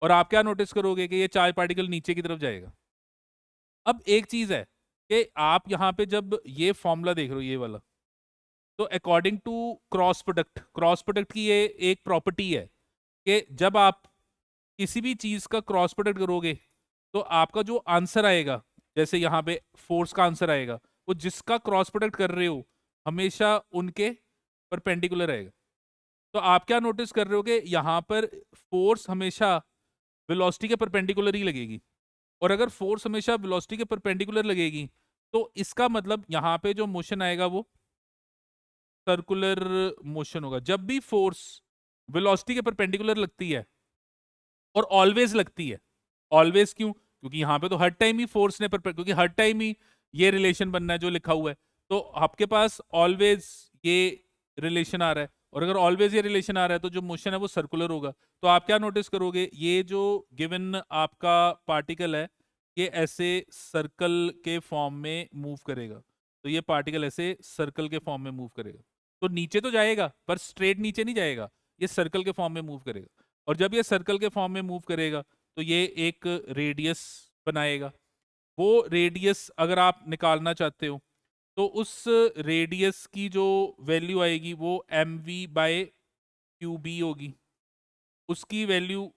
और आप क्या नोटिस करोगे कि ये चार्ज पार्टिकल नीचे की तरफ जाएगा। अब एक चीज है कि आप यहाँ पे जब ये फॉर्मूला देख रहे हो, ये वाला, तो according to cross product, cross product की ये एक प्रॉपर्टी है कि जब आप किसी भी चीज का क्रॉस प्रोडक्ट करोगे, तो आपका जो आंसर आएगा, जैसे यहाँ पे फोर्स का आंसर आएगा, वो जिसका क्रॉस प्रोडक्ट कर रहे हो हमेशा उनके परपेंडिकुलर आएगा। तो आप क्या नोटिस कर रहे हो कि यहाँ पर फोर्स हमेशा वेलोसिटी के परपेंडिकुलर ही लगेगी, और अगर फोर्स हमेशा वेलोसिटी के परपेंडिकुलर लगेगी, तो इसका मतलब यहाँ पे जो मोशन आएगा वो सर्कुलर मोशन होगा। जब भी फोर्स वेलोसिटी के परपेंडिकुलर लगती है, और ऑलवेज लगती है, ऑलवेज क्यों? क्योंकि यहाँ पे तो हर टाइम ही फोर्स ने क्योंकि हर टाइम ही ये रिलेशन बनना है जो लिखा हुआ है, तो आपके पास ऑलवेज ये रिलेशन आ रहा है, और अगर ऑलवेज ये रिलेशन आ रहा है तो जो मोशन है वो सर्कुलर होगा। तो आप क्या नोटिस करोगे, ये जो गिवन आपका पार्टिकल है ये ऐसे सर्कल के फॉर्म में मूव करेगा। तो ये पार्टिकल ऐसे सर्कल के फॉर्म में मूव करेगा, तो नीचे तो जाएगा पर स्ट्रेट नीचे नहीं जाएगा, ये सर्कल के फॉर्म में मूव करेगा। और जब ये सर्कल के फॉर्म में मूव करेगा तो ये एक रेडियस बनाएगा। वो रेडियस अगर आप निकालना चाहते हो, तो उस रेडियस की जो वैल्यू आएगी वो M V by Q B होगी। उसकी वैल्यू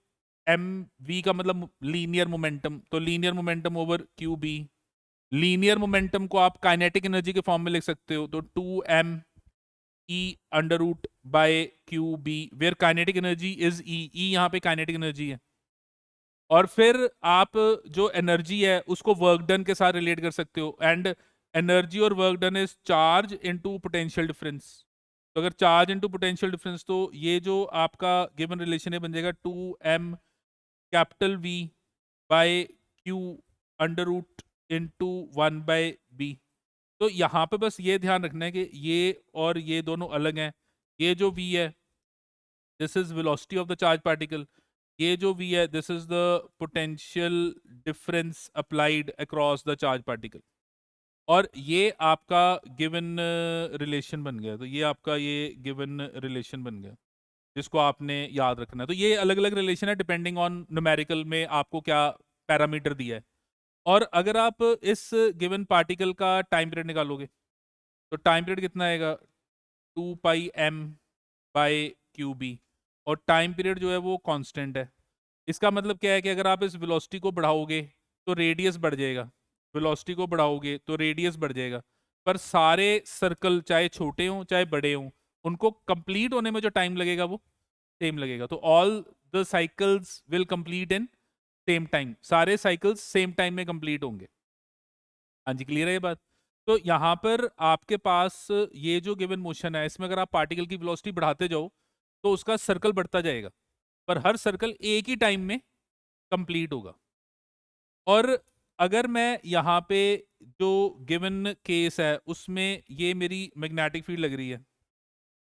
एम वी का मतलब लीनियर मोमेंटम, तो linear momentum over Q B. Linear momentum को आप काइनेटिक एनर्जी के फॉर्म में लिख सकते हो, तो 2m e under root by Q B, where kinetic energy is E यहाँ पे काइनेटिक एनर्जी है। और फिर आप जो एनर्जी है उसको वर्क डन के साथ रिलेट कर सकते हो, एंड एनर्जी और work done is charge into potential difference. तो अगर चार्ज इनटू पोटेंशियल डिफरेंस, तो ये जो आपका गिवन रिलेशन है बन जाएगा 2m capital V by Q under root into 1 by B। तो यहाँ पे बस ये ध्यान रखना है कि ये और ये दोनों अलग हैं। ये जो V है this is velocity of the charge particle, ये जो V है this is the potential difference applied across the charge particle. और ये आपका गिवन रिलेशन बन गया, तो ये आपका ये गिवन रिलेशन बन गया जिसको आपने याद रखना है। तो ये अलग अलग रिलेशन है डिपेंडिंग ऑन न्यूमेरिकल में आपको क्या पैरामीटर दिया है। और अगर आप इस गिवन पार्टिकल का टाइम पीरियड निकालोगे तो टाइम पीरियड कितना आएगा 2πm/qb, और टाइम पीरियड जो है वो कांस्टेंट है। इसका मतलब क्या है कि अगर आप इस वेलोसिटी को बढ़ाओगे तो रेडियस बढ़ जाएगा, वेलोसिटी को बढ़ाओगे तो रेडियस बढ़ जाएगा, पर सारे सर्कल चाहे छोटे हों चाहे बड़े हों उनको कंप्लीट होने में जो टाइम लगेगा वो सेम लगेगा। तो all the cycles will complete in same time, सारे साइकिल्स सेम टाइम में कंप्लीट होंगे। हाँ जी, क्लियर है ये बात। तो यहाँ पर आपके पास ये जो गिवन मोशन है इसमें अगर आप पार्टिकल की वेलोसिटी बढ़ाते जाओ तो उसका सर्कल बढ़ता जाएगा, पर हर सर्कल एक ही टाइम में कंप्लीट होगा। और अगर मैं यहाँ पे जो गिवन केस है उसमें ये मेरी मैग्नेटिक फील्ड लग रही है,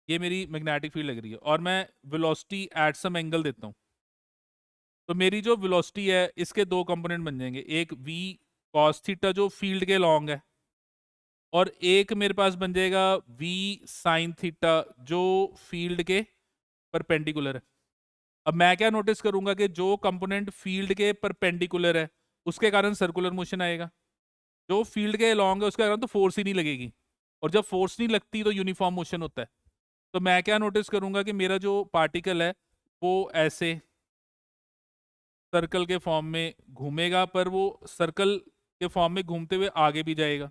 ये मेरी मैग्नेटिक फील्ड लग रही है, और मैं वेलोसिटी एट सम एंगल देता हूँ, तो मेरी जो वेलोसिटी है इसके दो कंपोनेंट बन जाएंगे, एक v cos थीटा जो फील्ड के लॉन्ग है, और एक मेरे पास बन जाएगा v sin थीटा जो फील्ड के परपेंडिकुलर है। अब मैं क्या नोटिस करूंगा कि जो कंपोनेंट फील्ड के परपेंडिकुलर है उसके कारण सर्कुलर मोशन आएगा, जो फील्ड के लॉन्ग है उसके कारण तो फोर्स ही नहीं लगेगी, और जब फोर्स नहीं लगती तो यूनिफॉर्म मोशन होता है। तो मैं क्या नोटिस करूंगा कि मेरा जो पार्टिकल है वो ऐसे सर्कल के फॉर्म में घूमेगा, पर वो सर्कल के फॉर्म में घूमते हुए आगे भी जाएगा।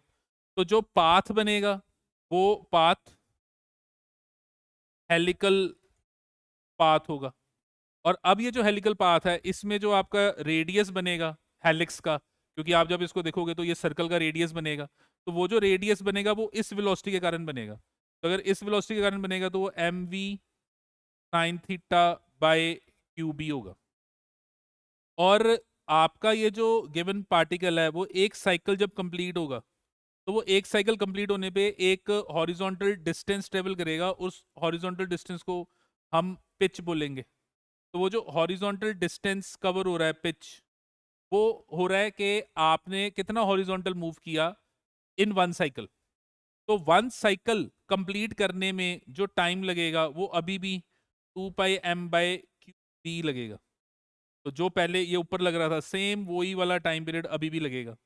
तो जो पाथ बनेगा वो पाथ हेलिकल पाथ होगा। और अब ये जो हेलिकल पाथ है इसमें जो आपका रेडियस बनेगा हेलिक्स का, क्योंकि आप जब इसको देखोगे तो ये सर्कल का रेडियस बनेगा, तो वो जो रेडियस बनेगा वो इस वेलोसिटी के कारण बनेगा। तो अगर इस वेलोसिटी के कारण बनेगा तो वो mv sin theta by Q B होगा। और आपका ये जो गिवन पार्टिकल है वो एक साइकिल जब कंप्लीट होगा तो वो एक साइकिल कंप्लीट होने पे एक हॉरिजॉन्टल डिस्टेंस ट्रेवल करेगा, उस हॉरिजॉन्टल डिस्टेंस को हम पिच बोलेंगे। तो वो जो हॉरिजॉन्टल डिस्टेंस कवर हो रहा है पिच, वो हो रहा है कि आपने कितना हॉरिजॉन्टल मूव किया इन वन साइकिल। तो वन साइकिल कंप्लीट करने में जो टाइम लगेगा वो अभी भी 2πm/qb लगेगा। तो जो पहले ये ऊपर लग रहा था सेम वही वाला टाइम पीरियड अभी भी लगेगा।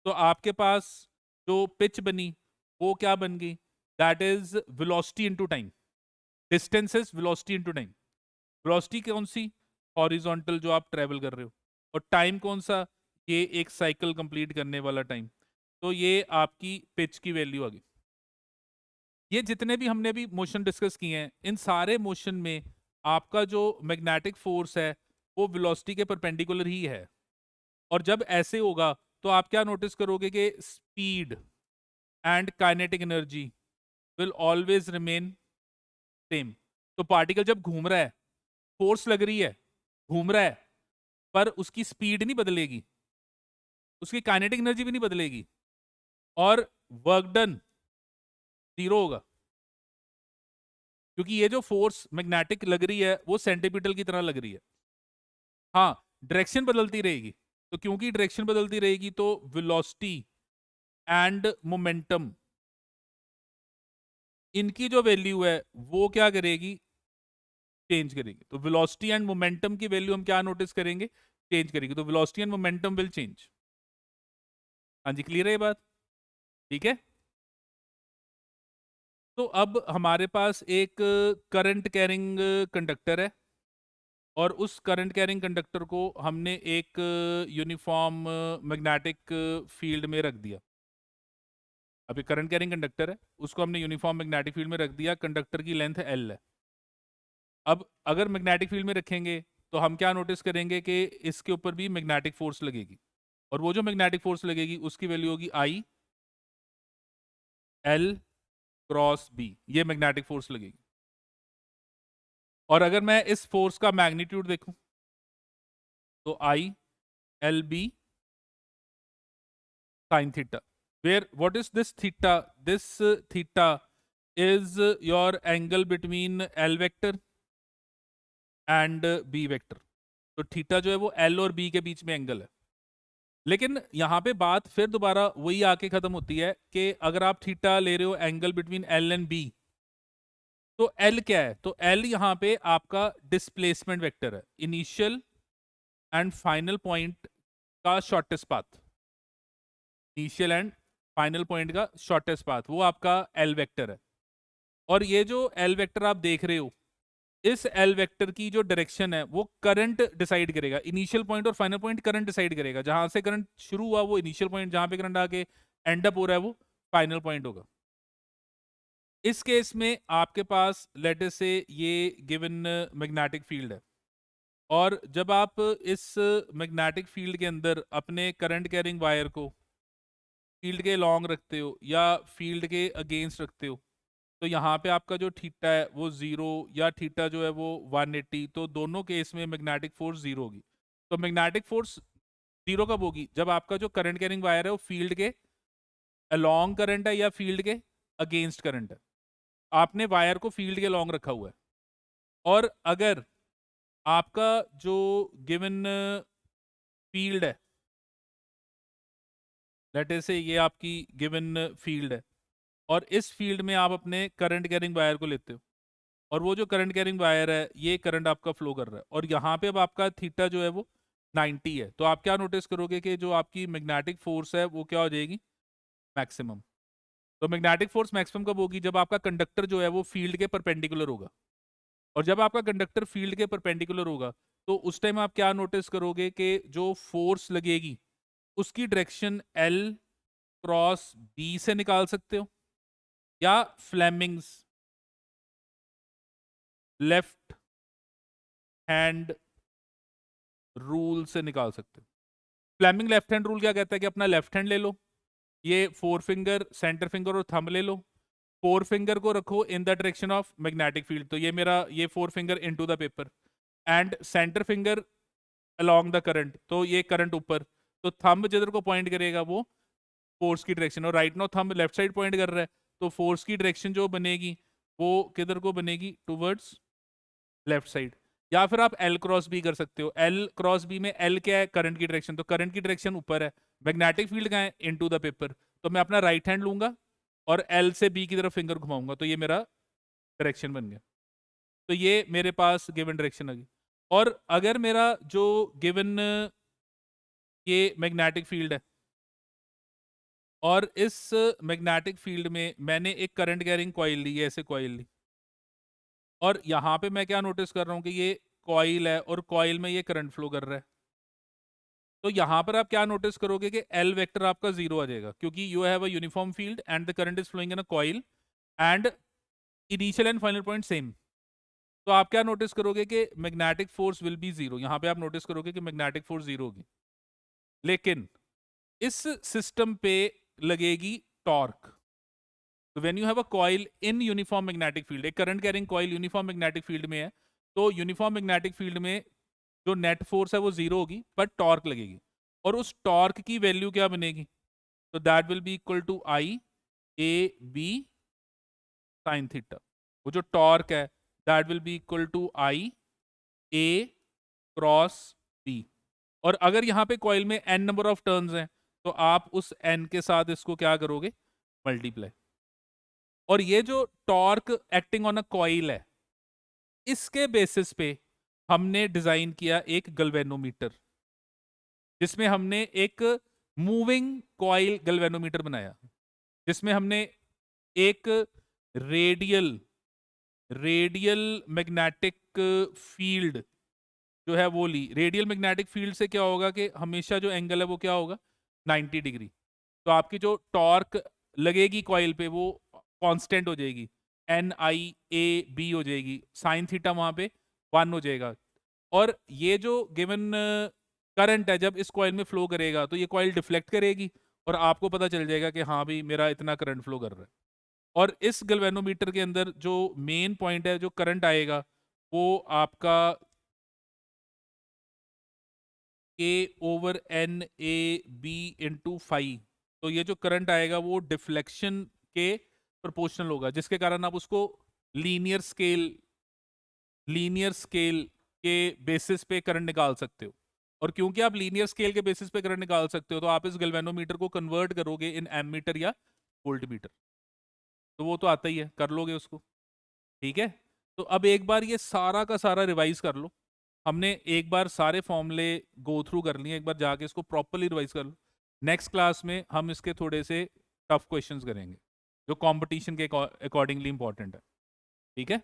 तो आपके पास जो पिच बनी वो क्या बन गई, that is velocity into time, distance is velocity into time. Velocity कौन सी, हॉरिजॉन्टल जो आप ट्रेवल कर रहे हो, और टाइम कौन सा, ये एक साइकिल कंप्लीट करने वाला टाइम। तो ये आपकी पिच की वैल्यू आ गई। ये जितने भी हमने भी मोशन डिस्कस किए हैं इन सारे मोशन में आपका जो मैग्नेटिक फोर्स है वो वेलोसिटी के परपेंडिकुलर ही है। और जब ऐसे होगा तो आप क्या नोटिस करोगे कि speed and kinetic energy will always remain same. तो पार्टिकल जब घूम रहा है, फोर्स लग रही है, घूम रहा है, पर उसकी स्पीड नहीं बदलेगी, उसकी काइनेटिक एनर्जी भी नहीं बदलेगी, और वर्क डन जीरो होगा, क्योंकि ये जो फोर्स मैग्नेटिक लग रही है वो सेंटीपिटल की तरह लग रही है। हाँ, डायरेक्शन बदलती रहेगी, तो क्योंकि डायरेक्शन बदलती रहेगी तो वेलोसिटी एंड मोमेंटम इनकी जो वैल्यू है वो क्या करेगी, चेंज करेगी। तो वेलोसिटी एंड मोमेंटम की वैल्यू हम क्या नोटिस करेंगे, चेंज करेगी। तो velocity and momentum will change. हाँ जी, क्लियर है ये बात, ठीक है। तो अब हमारे पास एक करंट कैरिंग कंडक्टर है, और उस करंट कैरिंग कंडक्टर को हमने एक यूनिफॉर्म मैग्नेटिक फील्ड में रख दिया। अभी करंट कैरिंग कंडक्टर है उसको हमने यूनिफॉर्म मैग्नेटिक फील्ड में रख दिया, कंडक्टर की लेंथ L है। अब अगर मैग्नेटिक फील्ड में रखेंगे तो हम क्या नोटिस करेंगे कि इसके ऊपर भी मैग्नेटिक फोर्स लगेगी, और वो जो मैग्नेटिक फोर्स लगेगी उसकी वैल्यू होगी I L क्रॉस B, ये मैग्नेटिक फोर्स लगेगी। और अगर मैं इस फोर्स का मैग्नीट्यूड देखूं तो I L B sin theta, where what is this theta, this theta is your angle between L vector and B vector। तो थीटा जो है वो L और B के बीच में एंगल है। लेकिन यहाँ पे बात फिर दोबारा वही आके खत्म होती है कि अगर आप थीटा ले रहे हो angle between L and B, तो L क्या है, तो L यहाँ पे आपका डिस्प्लेसमेंट वेक्टर है, इनिशियल एंड फाइनल पॉइंट का shortest path. Initial and final point का शॉर्टेस्ट पाथ, वो आपका एल वेक्टर है। और ये जो एल वेक्टर आप देख रहे हो, इस एल वेक्टर की जो डायरेक्शन है वो करंट डिसाइड करेगा। इनिशियल पॉइंट और फाइनल पॉइंट करंट डिसाइड करेगा। जहां से करंट शुरू हुआ वो इनिशियल पॉइंट, जहां पे करंट आके एंड अप हो रहा है वो फाइनल पॉइंट होगा। इस केस में आपके पास लेट अस से ये गिवन मैग्नेटिक फील्ड है, और जब आप इस मैग्नेटिक फील्ड के अंदर अपने करंट कैरिंग वायर को फील्ड के लॉन्ग रखते हो या फील्ड के अगेंस्ट रखते हो, तो यहाँ पे आपका जो थीटा है वो 0 या थीटा जो है वो 180, तो दोनों केस में मैग्नेटिक फोर्स 0 होगी। तो मैग्नेटिक फोर्स 0 कब होगी? जब आपका जो करंट कैरिंग वायर है वो फील्ड के अलॉन्ग करंट है या फील्ड के अगेंस्ट करंट है। आपने वायर को फील्ड के अलॉन्ग रखा हुआ है, और अगर आपका जो गिवन फील्ड है, लेट अस से ये आपकी गिवन फील्ड है, और इस फील्ड में आप अपने करंट कैरिंग वायर को लेते हो, और वो जो करंट कैरिंग वायर है ये करंट आपका फ्लो कर रहा है, और यहाँ पे अब आपका थीटा जो है वो 90 है, तो आप क्या नोटिस करोगे कि जो आपकी मैग्नेटिक फोर्स है वो क्या हो जाएगी? मैक्सिमम। तो मैग्नेटिक फोर्स मैक्सिमम कब होगी? जब आपका कंडक्टर जो है वो फील्ड के परपेंडिकुलर होगा। और जब आपका कंडक्टर फील्ड के परपेंडिकुलर होगा तो उस टाइम आप क्या नोटिस करोगे कि जो फोर्स लगेगी उसकी डायरेक्शन एल क्रॉस बी से निकाल सकते हो, या फ्लेमिंग्स लेफ्ट हैंड रूल से निकाल सकते हो। फ्लेमिंग लेफ्ट हैंड रूल क्या कहता है कि अपना लेफ्ट हैंड ले लो, ये फोर फिंगर, सेंटर फिंगर और थंब ले लो, फोर फिंगर को रखो in the direction of magnetic field, तो ये मेरा ये four finger into the paper, and centre finger along the current, तो ये करंट ऊपर, तो थंब जिधर को पॉइंट करेगा वो फोर्स की डायरेक्शन, और right no thumb left side point कर रहा है, तो फोर्स की डायरेक्शन जो बनेगी वो किधर को बनेगी? Towards left side. या फिर आप एल क्रॉस बी कर सकते हो। एल क्रॉस बी में एल क्या है? करंट की डायरेक्शन, तो करंट की डायरेक्शन ऊपर है, मैग्नेटिक फील्ड कहाँ है? इनटू द पेपर, तो मैं अपना राइट हैंड लूंगा और एल से बी की तरफ फिंगर घुमाऊंगा, तो ये मेरा डायरेक्शन बन गया। तो ये मेरे पास गिवन डायरेक्शन आ गई। और अगर मेरा जो गिवन ये मैग्नेटिक फील्ड है, और इस मैग्नेटिक फील्ड में मैंने एक करंट कैरिंग कॉइल ली है, ऐसे कॉइल ली, और यहाँ पे मैं क्या नोटिस कर रहा हूँ कि ये कॉइल है और कॉइल में ये करंट फ्लो कर रहा है, तो यहाँ पर आप क्या नोटिस करोगे कि एल वेक्टर आपका 0 आ जाएगा, क्योंकि you have a uniform field and the current is flowing in a coil and initial and final point same. तो आप क्या नोटिस करोगे कि मैग्नेटिक फोर्स विल बी 0, यहाँ पे आप नोटिस करोगे कि मैग्नेटिक फोर्स 0 होगी, लेकिन इस सिस्टम पे लगेगी टॉर्क। तो when you have a coil in uniform magnetic field, एक current carrying coil uniform magnetic field में है, तो यूनिफॉर्म मैग्नेटिक फील्ड में जो नेट फोर्स है वो 0 होगी, पर टॉर्क लगेगी, और उस टॉर्क की वैल्यू क्या बनेगी? तो that will be equal to I A B sine theta. वो जो टॉर्क है that will be equal to I A cross B. और अगर यहाँ पे कॉइल में n नंबर ऑफ टर्न्स हैं, तो आप उस n के साथ इसको क्या करोगे? मल्टीप्लाई। और ये जो torque acting on a coil है, इसके बेसिस पे हमने डिजाइन किया एक गल्वेनोमीटर, जिसमें हमने एक मूविंग कॉइल गल्वेनोमीटर बनाया, जिसमें हमने एक रेडियल रेडियल मैग्नेटिक फील्ड जो है वो ली। रेडियल मैग्नेटिक फील्ड से क्या होगा कि हमेशा जो एंगल है वो क्या होगा? 90 डिग्री। तो आपकी जो टॉर्क लगेगी कॉइल पे वो कांस्टेंट हो जाएगी, एन आई ए बी हो जाएगी, साइन थीटा वहां पे 1 हो जाएगा। और ये जो गिवन करंट है जब इस कॉइल में फ्लो करेगा तो ये कॉइल डिफ्लेक्ट करेगी, और आपको पता चल जाएगा कि हाँ भाई मेरा इतना करंट फ्लो कर रहा है। और इस गल्वेनोमीटर के अंदर जो मेन पॉइंट है, जो करंट आएगा वो आपका K over N A B into five. तो ये जो करंट आएगा वो डिफ्लेक्शन के प्रोपोर्शनल होगा, जिसके कारण आप उसको लीनियर स्केल के बेसिस पे करंट निकाल सकते हो। और क्योंकि आप लीनियर स्केल के बेसिस पे करंट निकाल सकते हो, तो आप इस गैल्वेनोमीटर को कन्वर्ट करोगे इन एमीटर या वोल्टमीटर, तो वो तो आता ही है, कर लोगे उसको। ठीक है, तो अब एक बार ये सारा का सारा रिवाइज कर लो। हमने एक बार सारे फॉर्मूले गो थ्रू कर लिए, एक बार जाके इसको प्रॉपरली रिवाइज कर लो। नेक्स्ट क्लास में हम इसके थोड़े से टफ क्वेश्चंस करेंगे जो कंपटीशन के अकॉर्डिंगली इंपॉर्टेंट है, ठीक है।